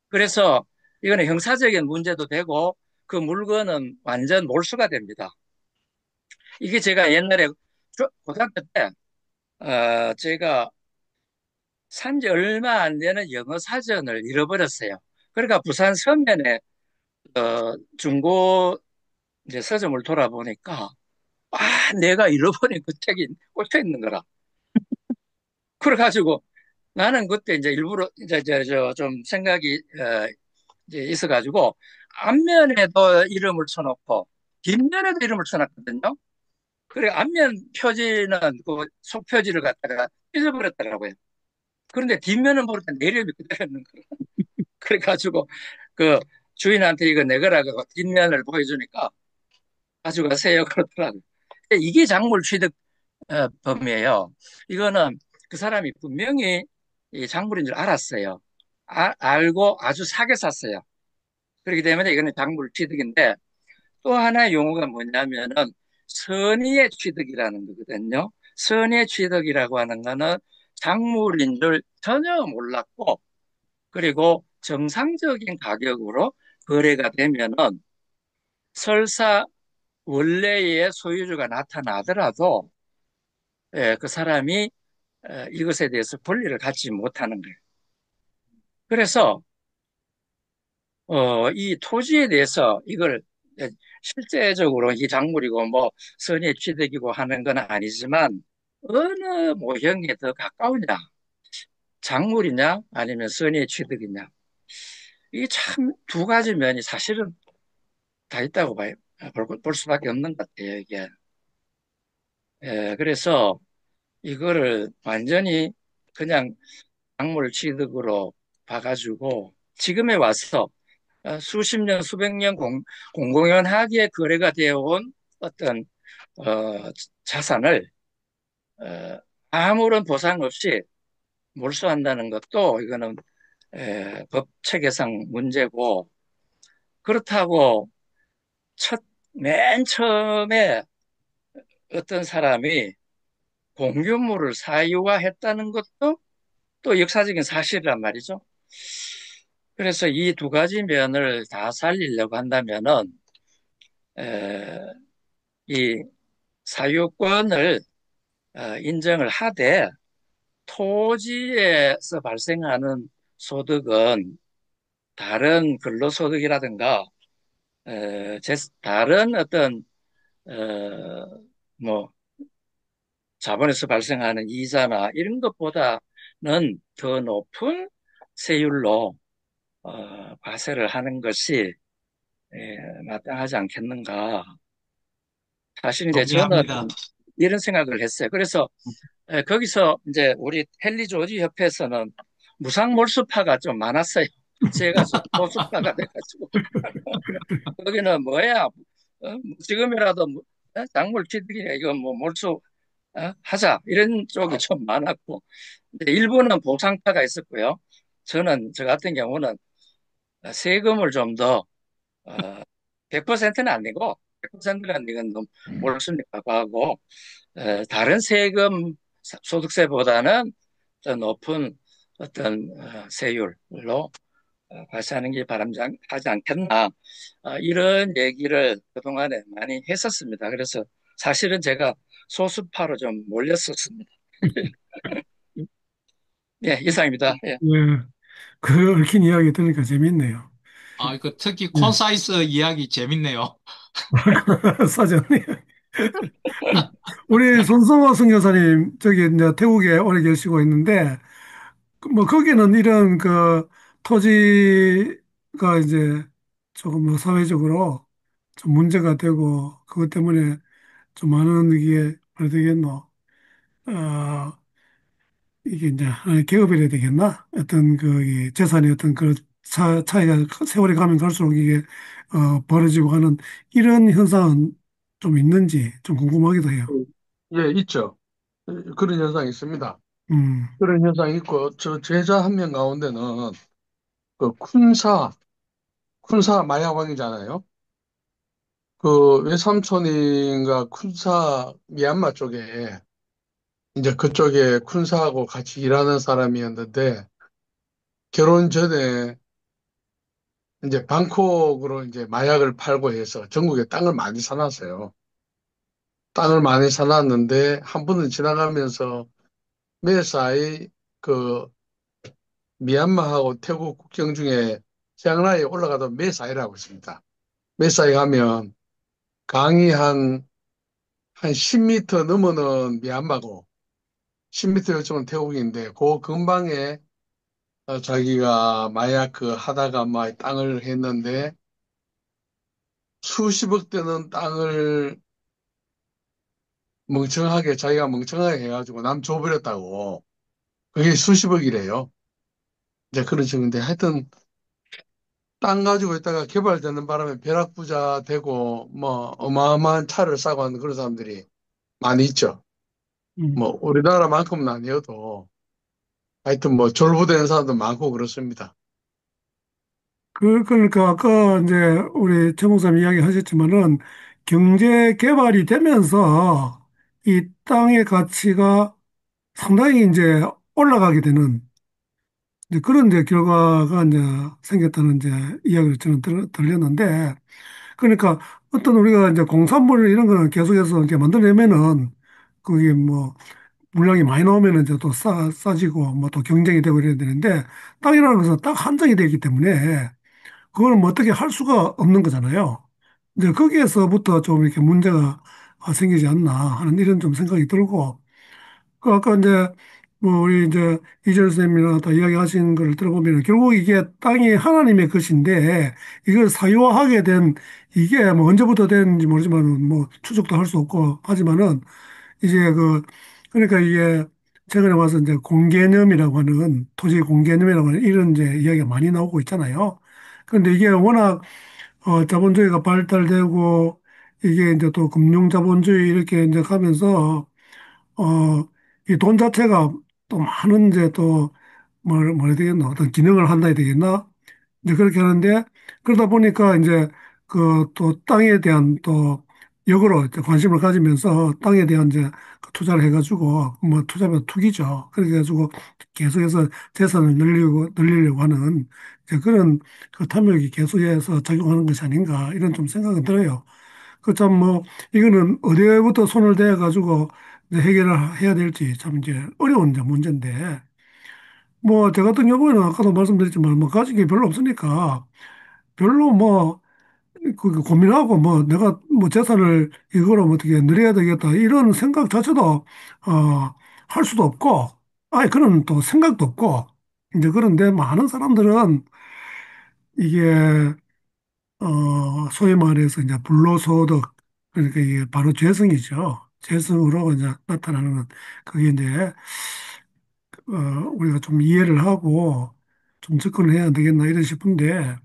그래서 이거는 형사적인 문제도 되고 그 물건은 완전 몰수가 됩니다. 이게 제가 옛날에 고등학교 때 제가 산지 얼마 안 되는 영어 사전을 잃어버렸어요. 그러니까 부산 서면에 중고 이제 서점을 돌아보니까 내가 잃어버린 그 책이 꽂혀 있는 거라. 그래가지고 나는 그때 이제 일부러 이제 좀 생각이 이제 있어가지고 앞면에도 이름을 쳐놓고 뒷면에도 이름을 쳐놨거든요. 그래 앞면 표지는 그 속표지를 갖다가 찢어버렸더라고요. 그런데 뒷면은 보니까 내 이름이 그대로 있는 거예요. 그래가지고 그 주인한테 이거 내거라고 뒷면을 보여주니까 가져가세요 그러더라고요. 이게 작물 취득 범이에요. 이거는 그 사람이 분명히 이 작물인 줄 알았어요. 알고 아주 사게 샀어요. 그렇기 때문에 이거는 작물 취득인데 또 하나의 용어가 뭐냐면은 선의의 취득이라는 거거든요. 선의의 취득이라고 하는 거는 작물인 줄 전혀 몰랐고 그리고 정상적인 가격으로 거래가 되면은 설사 원래의 소유주가 나타나더라도 그 사람이 이것에 대해서 권리를 갖지 못하는 거예요. 그래서 이 토지에 대해서 이걸 실제적으로 이 작물이고 뭐 선의 취득이고 하는 건 아니지만 어느 모형에 더 가까우냐? 작물이냐? 아니면 선의 취득이냐? 이게 참 두 가지 면이 사실은 다 있다고 볼 수밖에 없는 것 같아요, 이게. 그래서 이거를 완전히 그냥 작물 취득으로 봐가지고 지금에 와서 수십 년, 수백 년 공공연하게 거래가 되어 온 어떤 어, 자산을 어, 아무런 보상 없이 몰수한다는 것도 이거는 법 체계상 문제고 그렇다고 맨 처음에 어떤 사람이 공유물을 사유화했다는 것도 또 역사적인 사실이란 말이죠. 그래서 이 두 가지 면을 다 살리려고 한다면은 에, 이 사유권을 인정을 하되 토지에서 발생하는 소득은 다른 근로소득이라든가 다른 어떤 어, 뭐 자본에서 발생하는 이자나 이런 것보다는 더 높은 세율로 과세를 하는 것이 마땅하지 않겠는가. 사실 이제 저는 동의합니다. 이런 생각을 했어요. 그래서 거기서 이제 우리 헨리 조지 협회에서는 무상몰수파가 좀 많았어요. 제가 소수파가 돼가지고 거기는 뭐야 지금이라도 작물 취득이야 이거 뭐 몰수 하자 이런 쪽이 좀 많았고 근데 일부는 보상파가 있었고요. 저 같은 경우는 세금을 좀 더 100%는 아니고 100%는 이건 너무 몰수니까 하고 다른 세금 소득세보다는 더 높은 어떤 세율로 발생하는 게 바람직하지 않겠나 이런 얘기를 그동안에 많이 했었습니다. 그래서 사실은 제가 소수파로 좀 몰렸었습니다. 예, 이상입니다. 예. 예, 그 얽힌 이야기 들으니까 재밌네요. 그 특히 예, 콘사이스 이야기 재밌네요. 사전에. 우리 손성호 선교사님, 저기 이제 태국에 오래 계시고 있는데, 뭐, 거기는 이런 그 토지가 이제 조금 뭐 사회적으로 좀 문제가 되고, 그것 때문에 좀 많은 이게, 어떻게 되겠노? 어, 이게 이제 개업이 해야 되겠나? 어떤 그 이 재산의 어떤 그 차이가 세월이 가면 갈수록 이게 벌어지고 하는 이런 현상은 좀 있는지 좀 궁금하기도 해요. 예, 있죠. 그런 현상이 있습니다. 음, 그런 현상이 있고, 저 제자 한 명 가운데는 그 쿤사 마야왕이잖아요. 그 외삼촌인가 쿤사 미얀마 쪽에 이제 그쪽에 쿤사하고 같이 일하는 사람이었는데 결혼 전에 이제 방콕으로 이제 마약을 팔고 해서 전국에 땅을 많이 사놨어요. 땅을 많이 사놨는데 한 번은 지나가면서 매사에 그 미얀마하고 태국 국경 중에 치앙라이에 올라가도 매사이라고 있습니다. 매사이 가면 강이 한 10m 넘어는 미얀마고 10m 요즘은 태국인데 그 근방에 자기가 마약 그 하다가 막 땅을 했는데 수십억 되는 땅을 자기가 멍청하게 해가지고 남 줘버렸다고. 그게 수십억이래요. 이제 그런 식인데 하여튼 땅 가지고 있다가 개발되는 바람에 벼락부자 되고 뭐 어마어마한 차를 사고 하는 그런 사람들이 많이 있죠. 음. 뭐 우리나라만큼은 아니어도 하여튼 뭐 졸부되는 사람도 많고 그렇습니다. 그러니까 아까 이제 우리 최 목사님 이야기 하셨지만은 경제 개발이 되면서 이 땅의 가치가 상당히 이제 올라가게 되는 이제 그런 이제 결과가 이제 생겼다는 이제 이야기를 저는 들렸는데 그러니까 어떤 우리가 이제 공산물 이런 거는 계속해서 이렇게 만들려면은 그게 뭐 물량이 많이 나오면은 이제 또 싸지고 뭐 또 경쟁이 되고 이래야 되는데 땅이라는 것은 딱 한정이 되기 때문에 그걸 뭐 어떻게 할 수가 없는 거잖아요. 이제 거기에서부터 좀 이렇게 문제가 생기지 않나 하는 이런 좀 생각이 들고 그 아까 이제 뭐 우리 이제 이철 선생님이나 다 이야기하신 걸 들어보면 결국 이게 땅이 하나님의 것인데 이걸 사유화하게 된 이게 뭐 언제부터 됐는지 모르지만 뭐 추적도 할 수 없고 하지만은 이제 그러니까 이게 최근에 와서 이제 공개념이라고 하는 토지 공개념이라고 하는 이런 이제 이야기가 많이 나오고 있잖아요. 그런데 이게 워낙 자본주의가 발달되고 이게 이제 또 금융자본주의 이렇게 이제 가면서 이 돈 자체가 또 많은 이제 또 뭐라 해야 되겠나 어떤 기능을 한다 해야 되겠나 이제 그렇게 하는데 그러다 보니까 이제 그 또 땅에 대한 또 역으로 이제 관심을 가지면서 땅에 대한 이제 그 투자를 해가지고 뭐 투자면 투기죠. 그렇게 해가지고 계속해서 재산을 늘리려고 하는 이제 그런 그 탐욕이 계속해서 작용하는 것이 아닌가 이런 좀 생각은 들어요. 그 참 뭐 이거는 어디에부터 손을 대가지고 이제 해결을 해야 될지 참 이제 어려운 이제 문제인데 뭐 저 같은 경우에는 아까도 말씀드렸지만 뭐 가진 게 별로 없으니까 별로 뭐 고민하고 뭐 내가 뭐 재산을 이거로 뭐 어떻게 늘려야 되겠다 이런 생각 자체도 할 수도 없고 아예 그런 또 생각도 없고 이제 그런데 많은 사람들은 이게 소위 말해서 이제 불로소득 그러니까 이게 바로 죄성이죠. 죄성으로 이제 나타나는 그게 이제 우리가 좀 이해를 하고 좀 접근을 해야 되겠나 이런 싶은데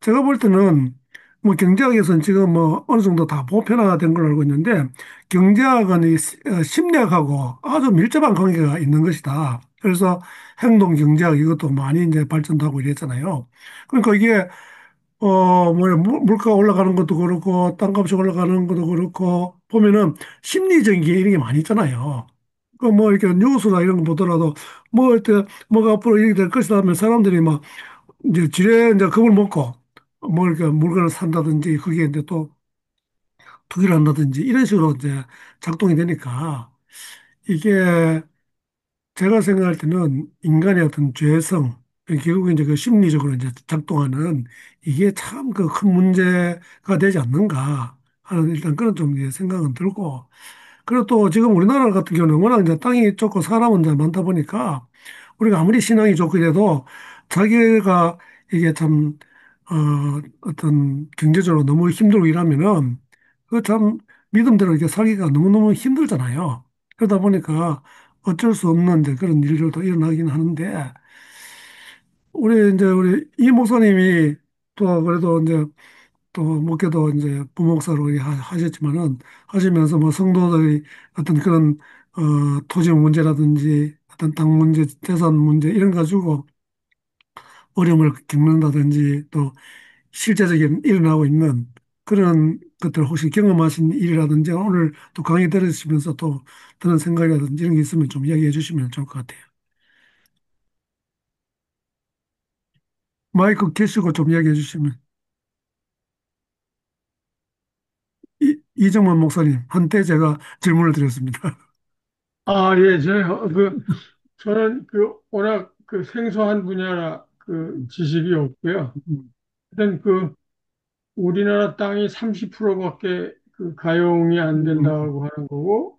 제가 볼 때는 뭐 경제학에서는 지금 뭐 어느 정도 다 보편화된 걸로 알고 있는데 경제학은 이 심리학하고 아주 밀접한 관계가 있는 것이다. 그래서 행동 경제학 이것도 많이 이제 발전도 하고 이랬잖아요. 그러니까 이게 뭐야 물가 올라가는 것도 그렇고 땅값이 올라가는 것도 그렇고 보면은 심리적인 게 이런 게 많이 있잖아요. 그 뭐 이렇게 뉴스나 이런 거 보더라도 뭐 이렇게 뭐가 앞으로 이렇게 될 것이다 하면 사람들이 막 이제 지레 이제 그걸 먹고 뭐 이렇게 물건을 산다든지 그게 이제 또 투기를 한다든지 이런 식으로 이제 작동이 되니까 이게 제가 생각할 때는 인간의 어떤 죄성 결국 이제 그 심리적으로 이제 작동하는 이게 참 그 큰 문제가 되지 않는가 하는 일단 그런 좀 이제 생각은 들고 그리고 또 지금 우리나라 같은 경우는 워낙 이제 땅이 좁고 사람은 이제 많다 보니까 우리가 아무리 신앙이 좋고 이래도 자기가 이게 참, 어떤 경제적으로 너무 힘들고 이러면은 그 참 믿음대로 이렇게 살기가 너무너무 힘들잖아요. 그러다 보니까 어쩔 수 없는 이제 그런 일들도 일어나긴 하는데 우리 이 목사님이 또 그래도 이제 또 목회도 이제 부목사로 하셨지만은 하시면서 뭐 성도들이 어떤 그런 토지 문제라든지 어떤 땅 문제, 재산 문제 이런 거 가지고 어려움을 겪는다든지 또 실제적인 일어나고 있는 그런 것들 혹시 경험하신 일이라든지 오늘 또 강의 들으시면서 또 드는 생각이라든지 이런 게 있으면 좀 이야기해 주시면 좋을 것 같아요. 마이크 켜시고 좀 이야기해 주시면. 이정만 목사님, 한때 제가 질문을 드렸습니다. 아, 예, 저는 워낙 생소한 분야라 지식이 없고요. 일단 우리나라 땅이 30%밖에 가용이 안 된다고 하는 거고,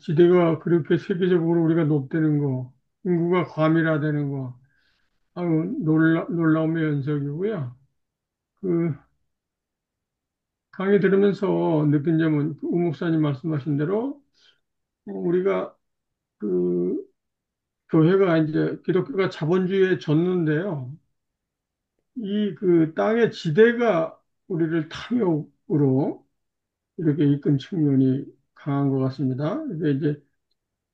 지대가 그렇게 세계적으로 우리가 높다는 거, 인구가 과밀화되는 거, 아유, 놀라운 면적이고요. 그, 강의 들으면서 느낀 점은 우 목사님 말씀하신 대로, 우리가 그, 교회가 이제 기독교가 자본주의에 졌는데요. 이 그 땅의 지대가 우리를 탐욕으로 이렇게 이끈 측면이 강한 것 같습니다. 이게 이제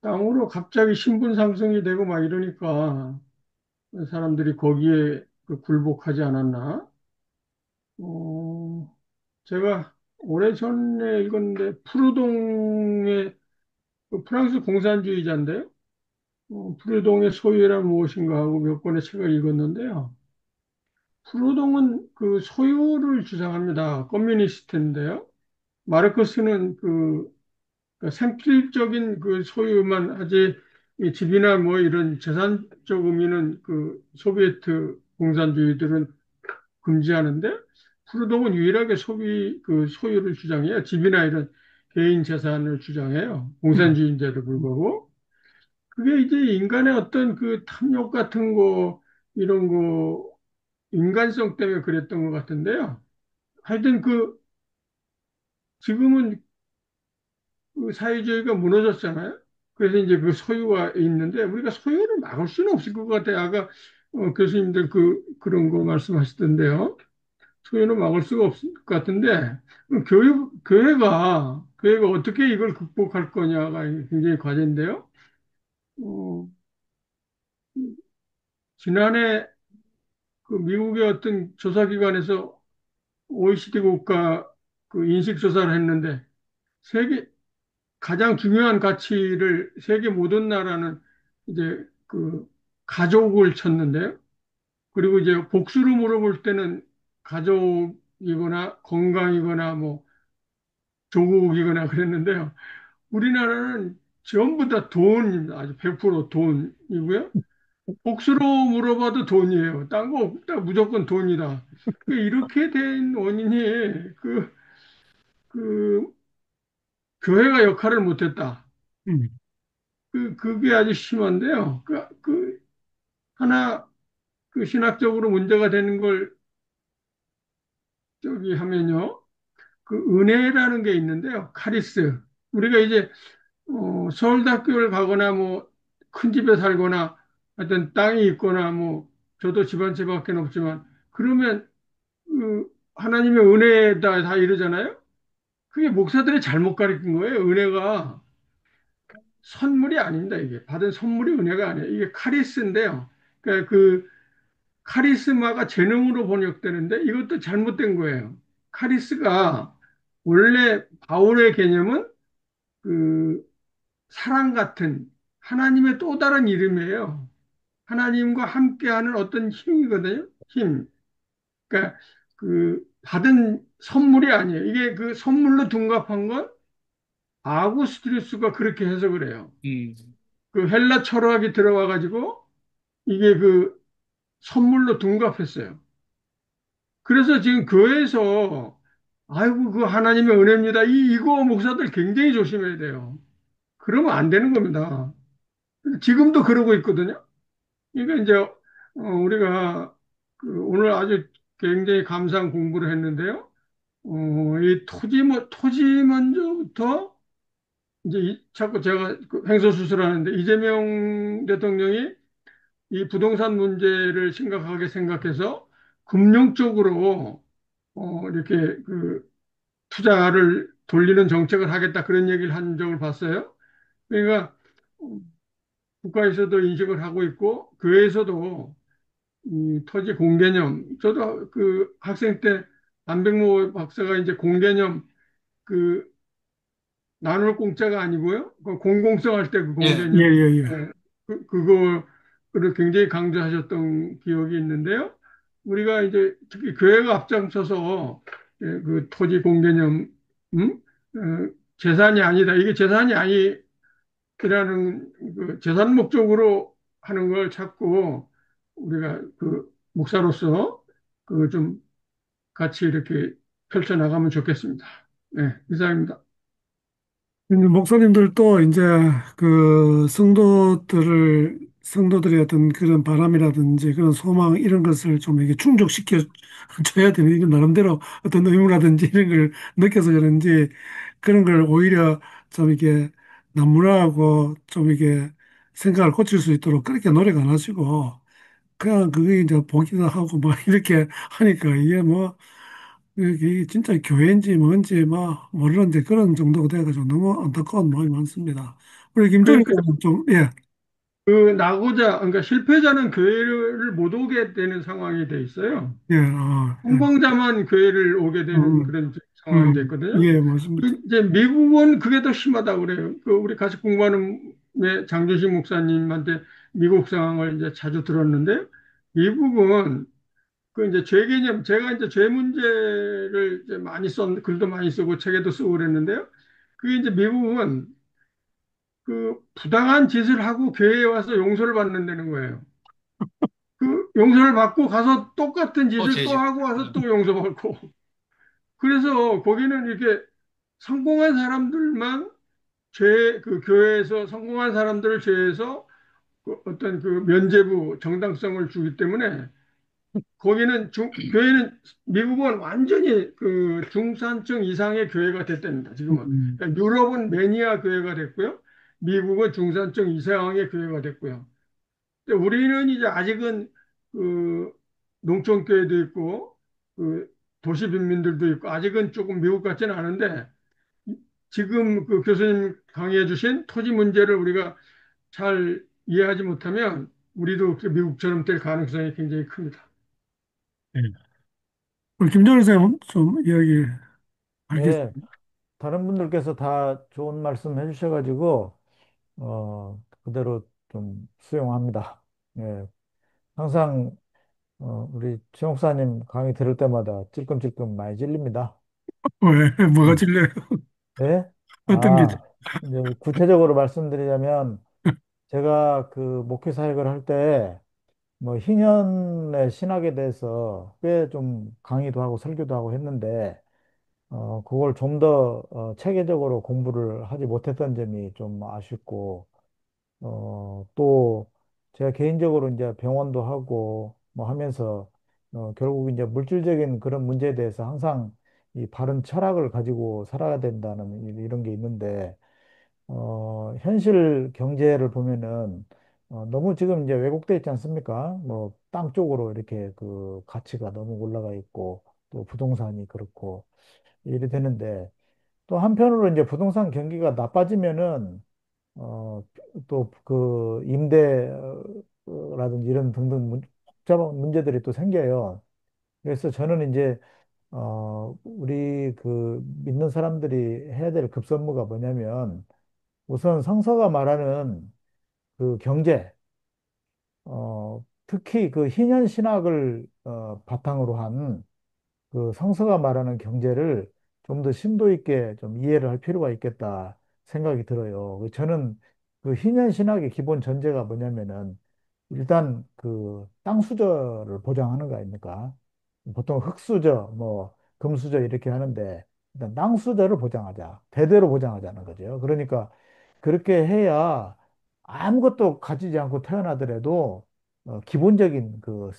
땅으로 갑자기 신분 상승이 되고 막 이러니까 사람들이 거기에 그 굴복하지 않았나? 어, 제가 오래전에 읽었는데 푸르동의 그 프랑스 공산주의자인데요. 푸르동의 소유란 무엇인가 하고 몇 권의 책을 읽었는데요. 푸르동은 그 소유를 주장합니다. 커뮤니스트인데요. 마르크스는 그 생필적인 그 소유만 하지 이 집이나 뭐 이런 재산적 의미는 그 소비에트 공산주의들은 금지하는데 푸르동은 유일하게 그 소유를 주장해요. 집이나 이런 개인 재산을 주장해요. 음, 공산주의인데도 불구하고. 그게 이제 인간의 어떤 그 탐욕 같은 거, 이런 거, 인간성 때문에 그랬던 것 같은데요. 하여튼 지금은 그 사회주의가 무너졌잖아요. 그래서 이제 그 소유가 있는데 우리가 소유를 막을 수는 없을 것 같아요. 아까 교수님들 그런 거 말씀하시던데요. 소유는 막을 수가 없을 것 같은데 교회가 어떻게 이걸 극복할 거냐가 굉장히 과제인데요. 어, 지난해 그 미국의 어떤 조사기관에서 OECD 국가 그 인식 조사를 했는데 세계 가장 중요한 가치를 세계 모든 나라는 이제 그 가족을 쳤는데요. 그리고 이제 복수로 물어볼 때는 가족이거나 건강이거나 뭐 조국이거나 그랬는데요. 우리나라는 전부 다 돈입니다. 아주 100% 돈이고요. 복수로 물어봐도 돈이에요. 딴 거 없다. 무조건 돈이다. 이렇게 된 원인이 그 교회가 역할을 못했다. 음, 그게 아주 심한데요. 하나 그 신학적으로 문제가 되는 걸 저기 하면요. 그 은혜라는 게 있는데요. 카리스. 우리가 이제 서울대학교를 가거나 뭐 큰 집에 살거나 하여튼 땅이 있거나 뭐 저도 집 한 채밖에 없지만 그러면 하나님의 은혜다 다 이러잖아요. 그게 목사들이 잘못 가르친 거예요. 은혜가 선물이 아닙니다. 이게 받은 선물이 은혜가 아니에요. 이게 카리스인데요. 그러니까 그 카리스마가 재능으로 번역되는데 이것도 잘못된 거예요. 카리스가 원래 바울의 개념은 그 사랑 같은 하나님의 또 다른 이름이에요. 하나님과 함께하는 어떤 힘이거든요. 힘. 그러니까 그 받은 선물이 아니에요. 이게 그 선물로 둔갑한 건 아구스티누스가 그렇게 해석을 해요. 음, 그 헬라 철학이 들어와 가지고 이게 그 선물로 둔갑했어요. 그래서 지금 교회에서 아이고 그 하나님의 은혜입니다. 이거 목사들 굉장히 조심해야 돼요. 그러면 안 되는 겁니다. 지금도 그러고 있거든요. 그러니까 이제 우리가 오늘 아주 굉장히 감사한 공부를 했는데요. 이 토지 먼저부터 이제 자꾸 제가 그 횡설수설하는데 이재명 대통령이 이 부동산 문제를 심각하게 생각해서 금융 쪽으로 이렇게 투자를 돌리는 정책을 하겠다 그런 얘기를 한 적을 봤어요. 그러니까 어, 국가에서도 인식을 하고 있고 교회에서도 이 토지 공개념 저도 그 학생 때 안백모 박사가 이제 공개념 그 나눌 공짜가 아니고요. 그 공공성 할 때 그 예, 예, 공개념 예, 예. 그거를 굉장히 강조하셨던 기억이 있는데요. 우리가 이제 특히 교회가 앞장서서 그 토지 공개념 재산이 아니다. 이게 재산이 아니라는 그 재산 목적으로 하는 걸 자꾸 우리가 그 목사로서 그 좀 같이 이렇게 펼쳐 나가면 좋겠습니다. 네, 이상입니다. 이제 목사님들도 이제 그 성도들의 어떤 그런 바람이라든지 그런 소망 이런 것을 좀 이게 충족시켜 줘야 되는 이건 나름대로 어떤 의무라든지 이런 걸 느껴서 그런지 그런 걸 오히려 좀 이게 남무라하고 좀 이게 생각을 고칠 수 있도록 그렇게 노력 안 하시고 그냥 그게 이제 보기도 하고 뭐 이렇게 하니까 이게 뭐 이게 진짜 교회인지 뭔지 막 모르는데 그런 정도가 돼가지고 너무 안타까운 마음이 많습니다. 우리 김정희 그러니까 는 좀, 예, 그 나고자, 그러니까 실패자는 교회를 못 오게 되는 상황이 돼 있어요. 예, 아, 예, 성공자만 교회를 오게 되는 음, 그런 상황이 됐거든요. 예, 맞습니다. 이제 미국은 그게 더 심하다고 그래요. 그 우리 같이 공부하는 장주식 목사님한테 미국 상황을 이제 자주 들었는데, 미국은 그 이제 죄 개념, 제가 이제 죄 문제를 이제 많이 글도 많이 쓰고 책에도 쓰고 그랬는데요. 그게 이제 미국은 그 부당한 짓을 하고 교회에 와서 용서를 받는다는 거예요. 그 용서를 받고 가서 똑같은 또 짓을 또 죄죠. 하고 와서 또 용서받고. 그래서 거기는 이렇게 성공한 사람들만 그 교회에서 성공한 사람들을 제해서 그 어떤 그 면죄부 정당성을 주기 때문에 거기는 교회는 미국은 완전히 그 중산층 이상의 교회가 됐답니다. 지금은. 음, 그러니까 유럽은 매니아 교회가 됐고요. 미국은 중산층 이상의 교회가 됐고요. 근데 우리는 이제 아직은 그 농촌 교회도 있고 그 도시 빈민들도 있고 아직은 조금 미국 같지는 않은데 지금 그 교수님 강의해 주신 토지 문제를 우리가 잘 이해하지 못하면 우리도 그 미국처럼 될 가능성이 굉장히 큽니다. 예. 우리 김정희 선생님 좀 이야기 네, 하겠습니다. 다른 분들께서 다 좋은 말씀 해주셔가지고, 그대로 좀 수용합니다. 예, 항상, 우리 최 목사님 강의 들을 때마다 찔끔찔끔 많이 찔립니다. 왜, 뭐가 질려요? 네? 어떤 게, 이제 구체적으로 말씀드리자면, 제가 그 목회 사역을 할 때, 뭐, 희년의 신학에 대해서 꽤 좀 강의도 하고 설교도 하고 했는데, 그걸 좀 더 체계적으로 공부를 하지 못했던 점이 좀 아쉽고, 또 제가 개인적으로 이제 병원도 하고 뭐 하면서, 결국 이제 물질적인 그런 문제에 대해서 항상 이 바른 철학을 가지고 살아야 된다는 이런 게 있는데, 현실 경제를 보면은, 너무 지금 이제 왜곡돼 있지 않습니까? 뭐, 땅 쪽으로 이렇게 그 가치가 너무 올라가 있고, 또 부동산이 그렇고, 이래 되는데, 또 한편으로 이제 부동산 경기가 나빠지면은 어, 또 그 임대라든지 이런 등등 복잡한 문제들이 또 생겨요. 그래서 저는 이제 우리 그 믿는 사람들이 해야 될 급선무가 뭐냐면 우선 성서가 말하는 그 경제, 특히 그 희년 신학을 바탕으로 한 그 성서가 말하는 경제를 좀 더 심도 있게 좀 이해를 할 필요가 있겠다 생각이 들어요. 저는 그 희년 신학의 기본 전제가 뭐냐면은 일단 그 땅 수저를 보장하는 거 아닙니까? 보통 흙수저, 뭐 금수저 이렇게 하는데 일단 땅 수저를 보장하자. 대대로 보장하자는 거죠. 그러니까 그렇게 해야 아무것도 가지지 않고 태어나더라도 기본적인 그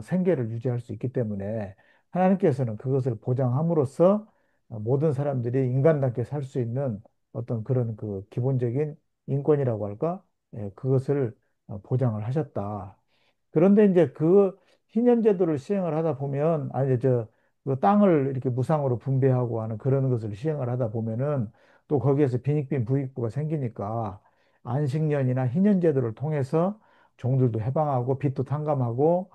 생계를 유지할 수 있기 때문에 하나님께서는 그것을 보장함으로써 모든 사람들이 인간답게 살 수 있는 어떤 그런 그 기본적인 인권이라고 할까? 예, 그것을 보장을 하셨다. 그런데 이제 그 희년제도를 시행을 하다 보면, 아니, 그 땅을 이렇게 무상으로 분배하고 하는 그런 것을 시행을 하다 보면은 또 거기에서 빈익빈 부익부가 생기니까 안식년이나 희년제도를 통해서 종들도 해방하고 빚도 탕감하고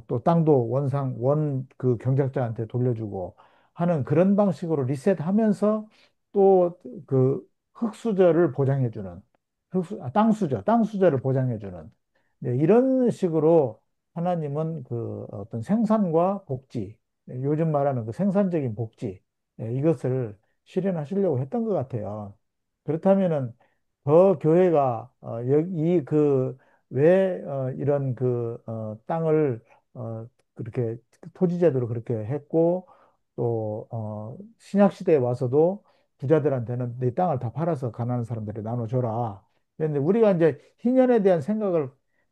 또 땅도 원 그 경작자한테 돌려주고 하는 그런 방식으로 리셋하면서 또 그 흙수저를 보장해주는 땅 수저를 보장해주는 네, 이런 식으로 하나님은 그 어떤 생산과 복지, 요즘 말하는 그 생산적인 복지, 이것을 실현하시려고 했던 것 같아요. 그렇다면은 더 교회가 이그 왜 이런 그 땅을 그렇게 토지제도로 그렇게 했고 또 신약 시대에 와서도 부자들한테는 네 땅을 다 팔아서 가난한 사람들이 나눠줘라. 그런데 우리가 이제 희년에 대한 생각을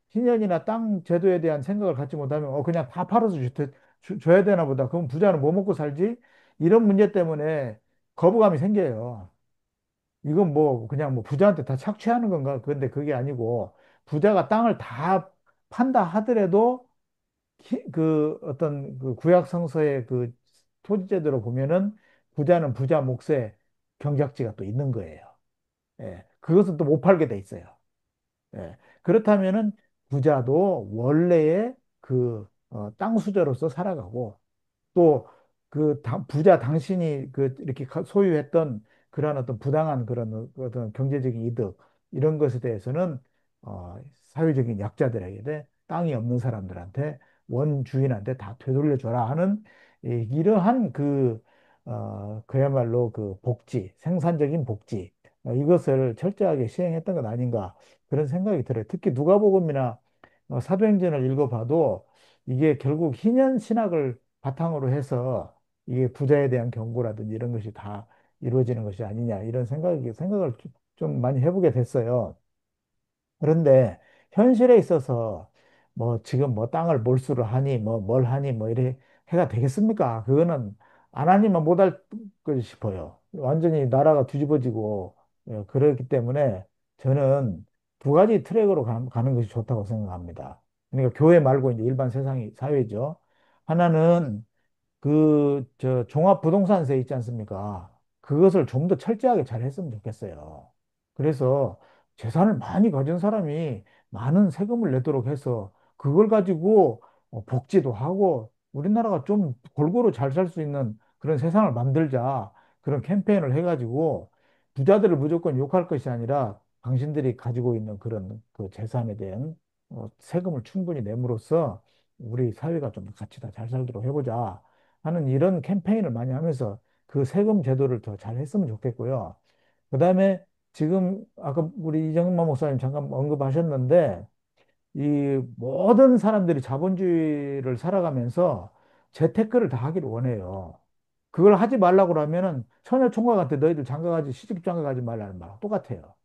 희년이나 땅 제도에 대한 생각을 갖지 못하면 그냥 다 팔아서 줘야 되나 보다. 그럼 부자는 뭐 먹고 살지? 이런 문제 때문에 거부감이 생겨요. 이건 뭐 그냥 뭐 부자한테 다 착취하는 건가? 그런데 그게 아니고 부자가 땅을 다 판다 하더라도 그 어떤 그 구약 성서의 그 토지제도로 보면은 부자는 부자 몫의 경작지가 또 있는 거예요. 예. 그것은 또 못 팔게 돼 있어요. 예. 그렇다면은 부자도 원래의 그 땅 수저로서 살아가고 또 그 부자 당신이 그 이렇게 소유했던 그러한 어떤 부당한 그런 어떤 경제적인 이득 이런 것에 대해서는 사회적인 약자들에게 땅이 없는 사람들한테 원주인한테 다 되돌려줘라 하는 이러한 그야말로 그 복지 생산적인 복지 이것을 철저하게 시행했던 것 아닌가 그런 생각이 들어요. 특히 누가복음이나 사도행전을 읽어봐도 이게 결국 희년 신학을 바탕으로 해서 이게 부자에 대한 경고라든지 이런 것이 다 이루어지는 것이 아니냐 이런 생각을 좀 많이 해보게 됐어요. 그런데 현실에 있어서 뭐 지금 뭐 땅을 몰수를 하니 뭐 뭘 하니 뭐 이래 해가 되겠습니까? 그거는 안 하니만 못할 것 싶어요. 완전히 나라가 뒤집어지고 그렇기 때문에 저는 두 가지 트랙으로 가는 것이 좋다고 생각합니다. 그러니까 교회 말고 이제 일반 세상이 사회죠. 하나는 저 종합부동산세 있지 않습니까? 그것을 좀 더 철저하게 잘 했으면 좋겠어요. 그래서 재산을 많이 가진 사람이 많은 세금을 내도록 해서 그걸 가지고 복지도 하고 우리나라가 좀 골고루 잘 살 수 있는 그런 세상을 만들자. 그런 캠페인을 해가지고 부자들을 무조건 욕할 것이 아니라 당신들이 가지고 있는 그런 그 재산에 대한 세금을 충분히 내므로써 우리 사회가 좀 같이 다 잘 살도록 해보자. 하는 이런 캠페인을 많이 하면서 그 세금 제도를 더 잘 했으면 좋겠고요. 그다음에 지금 아까 우리 이정만 목사님 잠깐 언급하셨는데 이 모든 사람들이 자본주의를 살아가면서 재테크를 다 하기를 원해요. 그걸 하지 말라고 그러면은 처녀 총각한테 너희들 장가가지 시집 장가가지 말라는 말하고 똑같아요.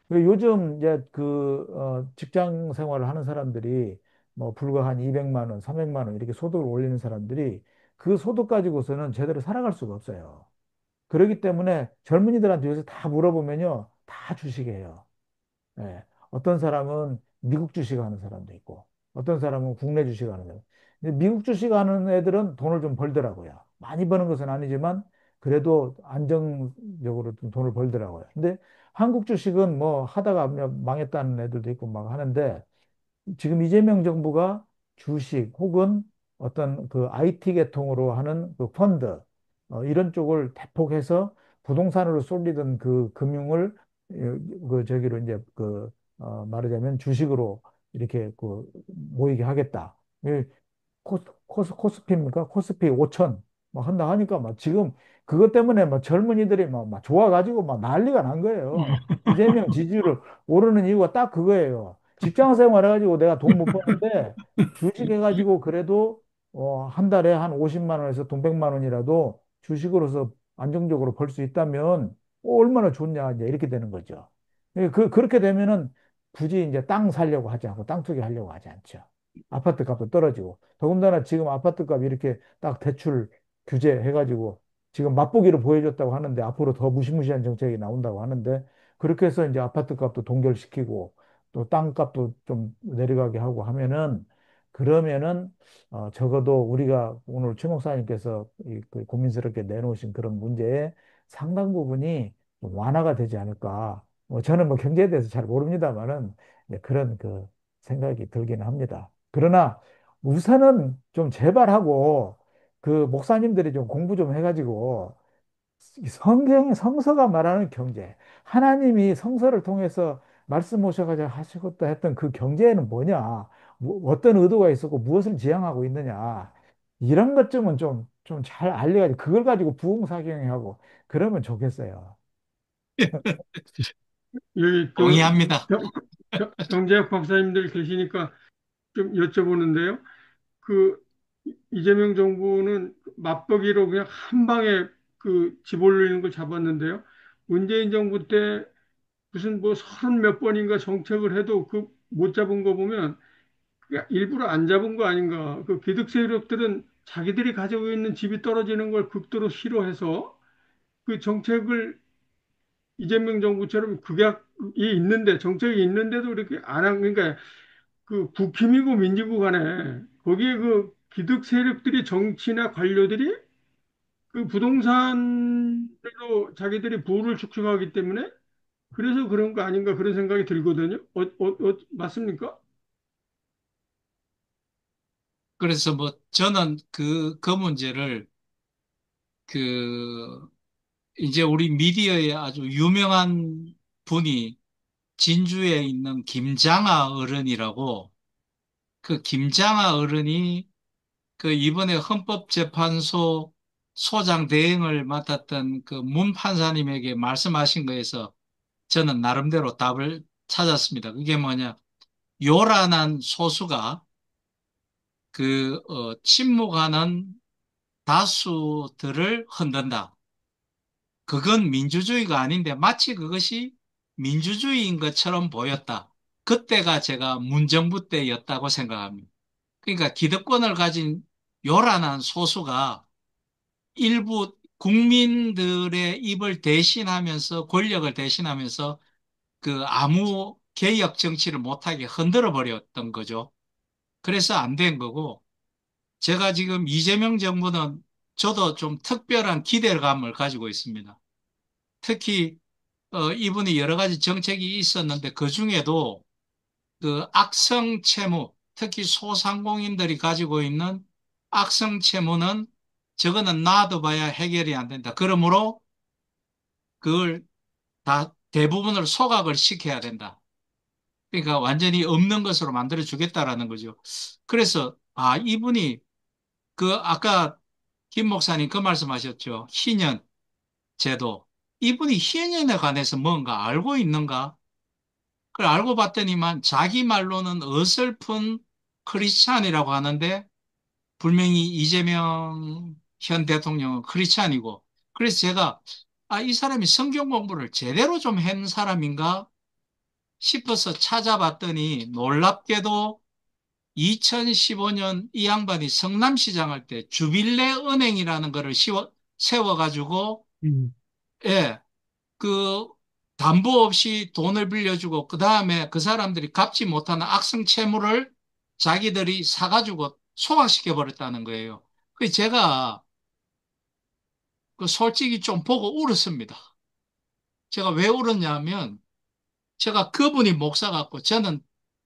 그리고 요즘 이제 직장 생활을 하는 사람들이 뭐 불과 한 200만 원, 300만 원 이렇게 소득을 올리는 사람들이 그 소득 가지고서는 제대로 살아갈 수가 없어요. 그렇기 때문에 젊은이들한테 요새 다 물어보면요. 다 주식이에요. 예. 어떤 사람은 미국 주식 하는 사람도 있고, 어떤 사람은 국내 주식 하는 사람. 근데 미국 주식 하는 애들은 돈을 좀 벌더라고요. 많이 버는 것은 아니지만, 그래도 안정적으로 좀 돈을 벌더라고요. 근데 한국 주식은 뭐 하다가 망했다는 애들도 있고 막 하는데, 지금 이재명 정부가 주식 혹은 어떤 그 IT 계통으로 하는 그 펀드 이런 쪽을 대폭해서 부동산으로 쏠리던 그 금융을 그 저기로 이제 말하자면 주식으로 이렇게 모이게 하겠다. 코스피입니까? 코스피 5천 막 한다 하니까 막 지금 그것 때문에 막 젊은이들이 막 좋아가지고 막 난리가 난 거예요. 이재명 지지율을 오르는 이유가 딱 그거예요. 직장 생활 해가지고 내가 돈 못 버는데 주식 해가지고 그래도 한 달에 한 50만 원에서 돈 100만 원이라도 주식으로서 안정적으로 벌 수 있다면 얼마나 좋냐 이제 이렇게 되는 거죠. 그렇게 되면은 굳이 이제 땅 사려고 하지 않고 땅 투기하려고 하지 않죠. 아파트 값도 떨어지고 더군다나 지금 아파트 값 이렇게 딱 대출 규제해가지고 지금 맛보기로 보여줬다고 하는데 앞으로 더 무시무시한 정책이 나온다고 하는데 그렇게 해서 이제 아파트 값도 동결시키고 또 땅값도 좀 내려가게 하고 하면은 그러면은 적어도 우리가 오늘 최 목사님께서 그 고민스럽게 내놓으신 그런 문제의 상당 부분이 좀 완화가 되지 않을까. 저는 뭐 경제에 대해서 잘 모릅니다만은 그런 그 생각이 들기는 합니다. 그러나 우선은 좀 제발하고 그 목사님들이 좀 공부 좀 해가지고 이 성서가 말하는 경제, 하나님이 성서를 통해서 말씀하셔가지고 하시겠다 했던 그 경제는 뭐냐, 어떤 의도가 있었고 무엇을 지향하고 있느냐, 이런 것쯤은 좀 잘 알려가지고 그걸 가지고 부흥사경하고 그러면 좋겠어요. 여기 동의합니다. 경제학 박사님들 계시니까 좀 여쭤보는데요. 그 이재명 정부는 맞버기로 그냥 한 방에 그 집 올리는 걸 잡았는데요. 문재인 정부 때 무슨 뭐 서른 몇 번인가 정책을 해도 그 못 잡은 거 보면 그냥 일부러 안 잡은 거 아닌가. 그 기득 세력들은 자기들이 가지고 있는 집이 떨어지는 걸 극도로 싫어해서 그 정책을 이재명 정부처럼 극약이 있는데 정책이 있는데도 이렇게 안 한, 그러니까 그 국힘이고 민주고 간에 거기에 그 기득 세력들이 정치나 관료들이 그 부동산으로 자기들이 부를 축적하기 때문에 그래서 그런 거 아닌가 그런 생각이 들거든요. 맞습니까? 그래서 뭐 저는 그 문제를 그 이제 우리 미디어에 아주 유명한 분이 진주에 있는 김장하 어른이라고 그 김장하 어른이 그 이번에 헌법재판소 소장 대행을 맡았던 그 문 판사님에게 말씀하신 거에서 저는 나름대로 답을 찾았습니다. 그게 뭐냐? 요란한 소수가 침묵하는 다수들을 흔든다. 그건 민주주의가 아닌데 마치 그것이 민주주의인 것처럼 보였다. 그때가 제가 문정부 때였다고 생각합니다. 그러니까 기득권을 가진 요란한 소수가 일부 국민들의 입을 대신하면서 권력을 대신하면서 그 아무 개혁 정치를 못하게 흔들어 버렸던 거죠. 그래서 안 된 거고 제가 지금 이재명 정부는 저도 좀 특별한 기대감을 가지고 있습니다. 특히 이분이 여러 가지 정책이 있었는데 그 중에도 그 악성 채무, 특히 소상공인들이 가지고 있는 악성 채무는 저거는 놔둬봐야 해결이 안 된다. 그러므로 그걸 다 대부분을 소각을 시켜야 된다. 그러니까 완전히 없는 것으로 만들어 주겠다라는 거죠. 그래서 이분이 그 아까 김 목사님 그 말씀하셨죠. 희년 제도. 이분이 희년에 관해서 뭔가 알고 있는가? 그걸 알고 봤더니만 자기 말로는 어설픈 크리스찬이라고 하는데 분명히 이재명 현 대통령은 크리스찬이고 그래서 제가 이 사람이 성경 공부를 제대로 좀 한 사람인가 싶어서 찾아봤더니 놀랍게도 2015년 이 양반이 성남시장 할 때 주빌레 은행이라는 거를 세워가지고 음. 예, 그 담보 없이 돈을 빌려주고 그 다음에 그 사람들이 갚지 못하는 악성 채무를 자기들이 사가지고 소각시켜 버렸다는 거예요. 그 제가 그 솔직히 좀 보고 울었습니다. 제가 왜 울었냐면 제가 그분이 목사 같고 저는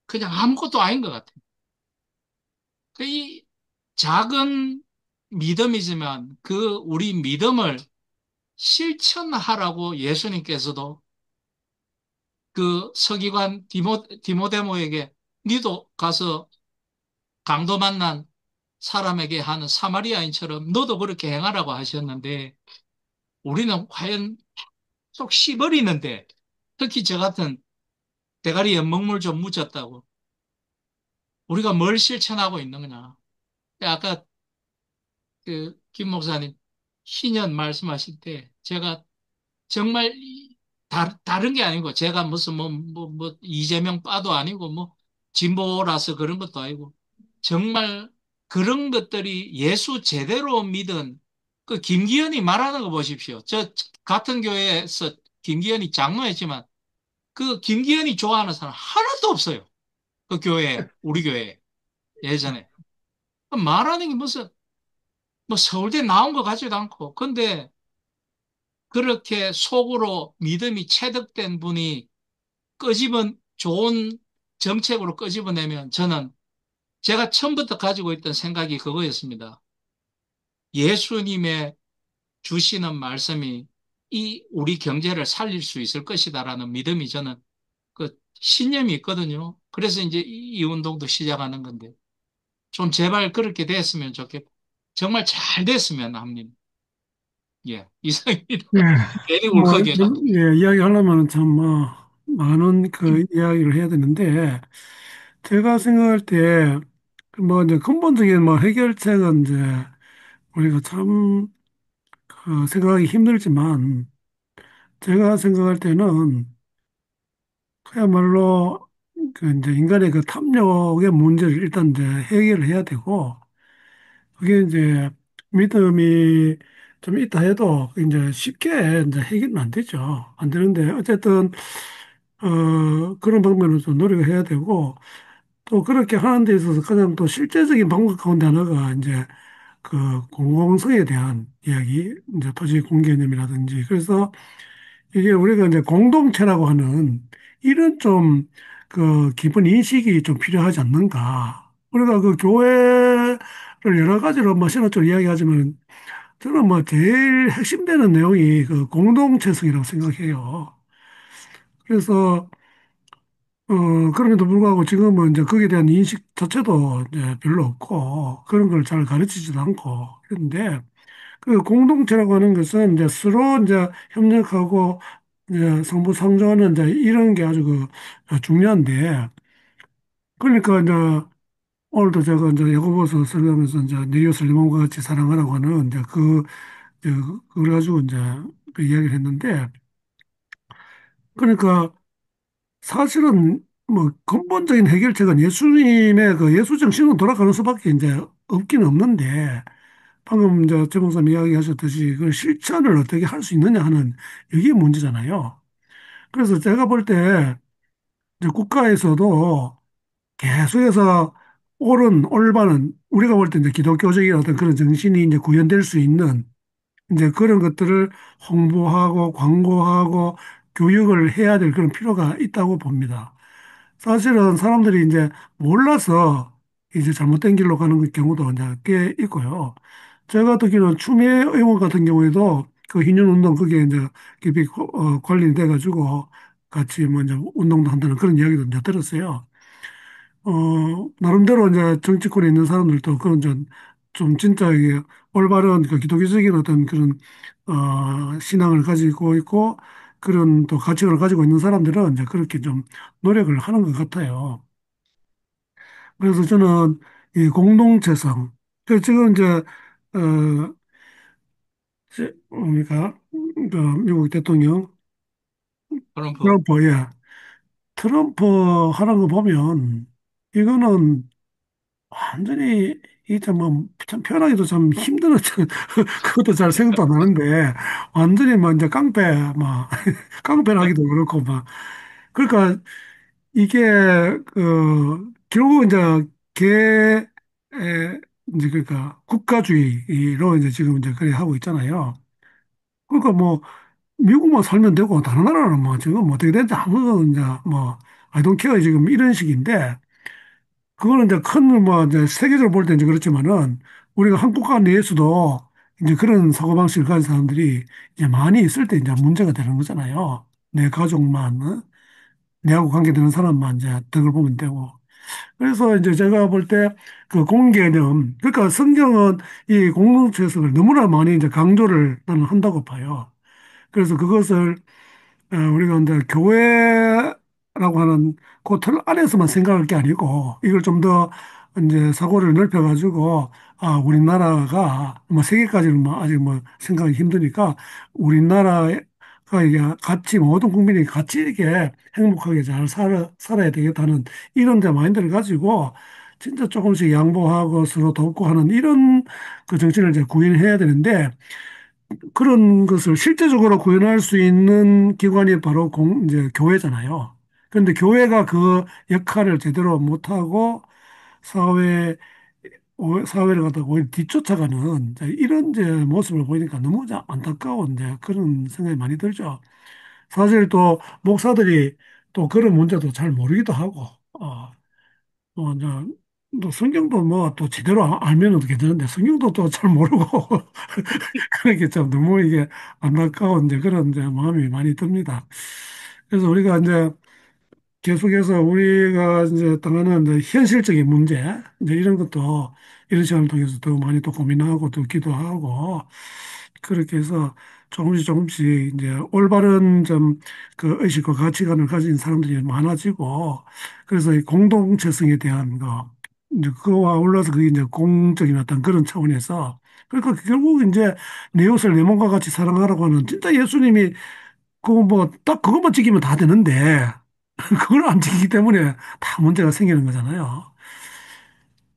그냥 아무것도 아닌 것 같아요. 이 작은 믿음이지만 그 우리 믿음을 실천하라고 예수님께서도 그 서기관 디모데모에게 니도 가서 강도 만난 사람에게 하는 사마리아인처럼 너도 그렇게 행하라고 하셨는데 우리는 과연 속 씹어리는데 특히 저 같은 대가리에 먹물 좀 묻혔다고 우리가 뭘 실천하고 있는 거냐. 아까 그 김 목사님 희년 말씀하실 때 제가 정말 다른 게 아니고 제가 무슨 이재명 빠도 아니고 뭐 진보라서 그런 것도 아니고 정말 그런 것들이 예수 제대로 믿은 그 김기현이 말하는 거 보십시오. 저 같은 교회에서 김기현이 장로였지만 그 김기현이 좋아하는 사람 하나도 없어요. 그 교회, 우리 교회 예전에. 말하는 게 무슨 뭐 서울대 나온 것 같지도 않고 근데 그렇게 속으로 믿음이 체득된 분이 끄집은 좋은 정책으로 끄집어내면 저는 제가 처음부터 가지고 있던 생각이 그거였습니다. 예수님의 주시는 말씀이 이 우리 경제를 살릴 수 있을 것이다라는 믿음이 저는 그 신념이 있거든요. 그래서 이제 이 운동도 시작하는 건데 좀 제발 그렇게 됐으면 좋겠고 정말 잘 됐으면 합니다. 예, 이상입니다. 예, 괜히 뭐, 울컥해가. 예, 이야기하려면 참, 많은 그 이야기를 해야 되는데, 제가 생각할 때, 이제 근본적인 해결책은 이제 우리가 참, 생각하기 힘들지만, 제가 생각할 때는 그야말로 이제 인간의 그 탐욕의 문제를 일단 이제 해결을 해야 되고, 그게 이제 믿음이 좀 있다 해도 이제 쉽게 이제 해결은 안 되죠. 안 되는데 어쨌든 그런 방면으로 좀 노력을 해야 되고 또 그렇게 하는 데 있어서 가장 또 실제적인 방법 가운데 하나가 이제 그 공공성에 대한 이야기, 이제 토지 공개념이라든지 그래서 이게 우리가 이제 공동체라고 하는 이런 좀 그 기본 인식이 좀 필요하지 않는가. 우리가 그 교회를 여러 가지로 뭐 신학적으로 이야기하지만 저는 뭐 제일 핵심되는 내용이 그 공동체성이라고 생각해요. 그래서 그럼에도 불구하고 지금은 이제 거기에 대한 인식 자체도 이제 별로 없고 그런 걸 잘 가르치지도 않고 그런데 그 공동체라고 하는 것은 이제 서로 이제 협력하고 이제 상부상조하는 이제 이런 게 아주 그 중요한데 그러니까 이제 오늘도 제가 이제 야고보서 설교하면서 이제 내 이웃을 내 몸과 같이 사랑하라고 하는 이제 이제 그걸 가지고 이제 그 이야기를 했는데 그러니까 사실은 뭐 근본적인 해결책은 예수님의 그 예수 정신으로 돌아가는 수밖에 이제 없긴 없는데 방금 이제 최 목사님 이야기하셨듯이 그 실천을 어떻게 할 수 있느냐 하는 이게 문제잖아요. 그래서 제가 볼 때 이제 국가에서도 계속해서 옳은 올바른 우리가 볼 때 이제 기독교적인 어떤 그런 정신이 이제 구현될 수 있는 이제 그런 것들을 홍보하고 광고하고 교육을 해야 될 그런 필요가 있다고 봅니다. 사실은 사람들이 이제 몰라서 이제 잘못된 길로 가는 경우도 이제 꽤 있고요. 제가 듣기로는 추미애 의원 같은 경우에도 그 흰윤운동 그게 이제 깊이 관련이 돼가지고 같이 먼저 운동도 한다는 그런 이야기도 이제 들었어요. 나름대로 이제 정치권에 있는 사람들도 그런 좀 진짜 이게 올바른 그 기독교적인 어떤 그런 신앙을 가지고 있고 그런 또 가치관을 가지고 있는 사람들은 이제 그렇게 좀 노력을 하는 것 같아요. 그래서 저는 이 공동체성, 그 지금 이제 뭡니까 그 미국 대통령 트럼프. 트럼프 예 트럼프 하는 거 보면 이거는 완전히 이게 뭐참 표현하기도 참 힘든 그것도 잘 생각도 안 나는데 완전히 뭐 이제 깡패 막 깡패라기도 그렇고 막 그러니까 이게 결국 이제 개 이제 그러니까 국가주의로 이제 지금 이제 그래 하고 있잖아요. 그러니까 뭐 미국만 살면 되고 다른 나라는 뭐 지금 뭐 어떻게 되는지 아무도 이제 뭐 I don't care 지금 이런 식인데 그거는 이제 큰 뭐 이제 세계적으로 볼 때 이제 그렇지만은 우리가 한국 가 내에서도 이제 그런 사고방식을 가진 사람들이 이제 많이 있을 때 이제 문제가 되는 거잖아요. 내 가족만, 내하고 관계되는 사람만 이제 덕을 보면 되고. 그래서 이제 제가 볼 때 그 공개념, 그러니까 성경은 이 공동체성을 너무나 많이 이제 강조를 나는 한다고 봐요. 그래서 그것을 우리가 이제 교회라고 하는 그 틀 안에서만 생각할 게 아니고 이걸 좀 더 이제 사고를 넓혀가지고 우리나라가 뭐 세계까지는 뭐 아직 뭐 생각하기 힘드니까 우리나라가 이게 같이 모든 국민이 같이 이렇게 행복하게 잘 살아야 되겠다는 이런 데 마인드를 가지고 진짜 조금씩 양보하고 서로 돕고 하는 이런 그 정신을 이제 구현해야 되는데 그런 것을 실제적으로 구현할 수 있는 기관이 바로 이제 교회잖아요. 그런데 교회가 그 역할을 제대로 못하고 사회, 사회를 갖다가 오히려 뒤쫓아가는 이제 이런 이제 모습을 보이니까 너무 안타까운 이제 그런 생각이 많이 들죠. 사실 또 목사들이 또 그런 문제도 잘 모르기도 하고, 이제 또 성경도 뭐 또 제대로 알면 어떻게 되는데 성경도 또 잘 모르고 그렇게 참 너무 이게 안타까운 이제 그런 이제 마음이 많이 듭니다. 그래서 우리가 이제 계속해서 우리가 이제 당하는 이제 현실적인 문제 이제 이런 것도 이런 시간을 통해서 더 많이 또 고민하고 또 기도하고 그렇게 해서 조금씩 이제 올바른 좀 그 의식과 가치관을 가진 사람들이 많아지고 그래서 이 공동체성에 대한 거 이제 그거와 올라서 그게 이제 공적인 어떤 그런 차원에서 그러니까 결국 이제 내 옷을 내 몸과 같이 사랑하라고 하는 진짜 예수님이 그거 뭐 딱 그것만 지키면 다 되는데 그걸 안 지키기 때문에 다 문제가 생기는 거잖아요.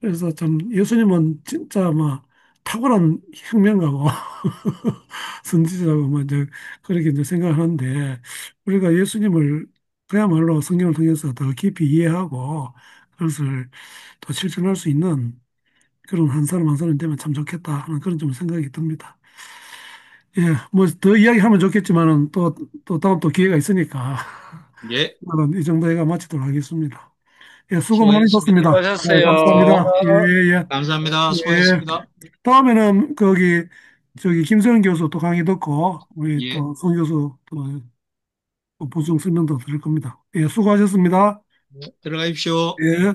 그래서 참 예수님은 진짜 막 탁월한 혁명가고 선지자고 뭐 이제 그렇게 이제 생각을 하는데 우리가 예수님을 그야말로 성경을 통해서 더 깊이 이해하고 그것을 또 실천할 수 있는 그런 한 사람 한 사람이 되면 참 좋겠다 하는 그런 좀 생각이 듭니다. 예, 뭐 더 이야기하면 좋겠지만은 또 다음 또 기회가 있으니까 예, 오늘은 이 정도 해가 마치도록 하겠습니다. 예, 수고 수고하셨습니다. 많으셨습니다. 예, 수고하셨어요. 감사합니다. 예, 예, 감사합니다. 예. 수고하셨습니다. 다음에는 거기 저기 김서영 교수 또 강의 듣고 우리 예, 또 송 교수 또 보충 설명도 드릴 겁니다. 예, 수고하셨습니다. 들어가십시오. 예.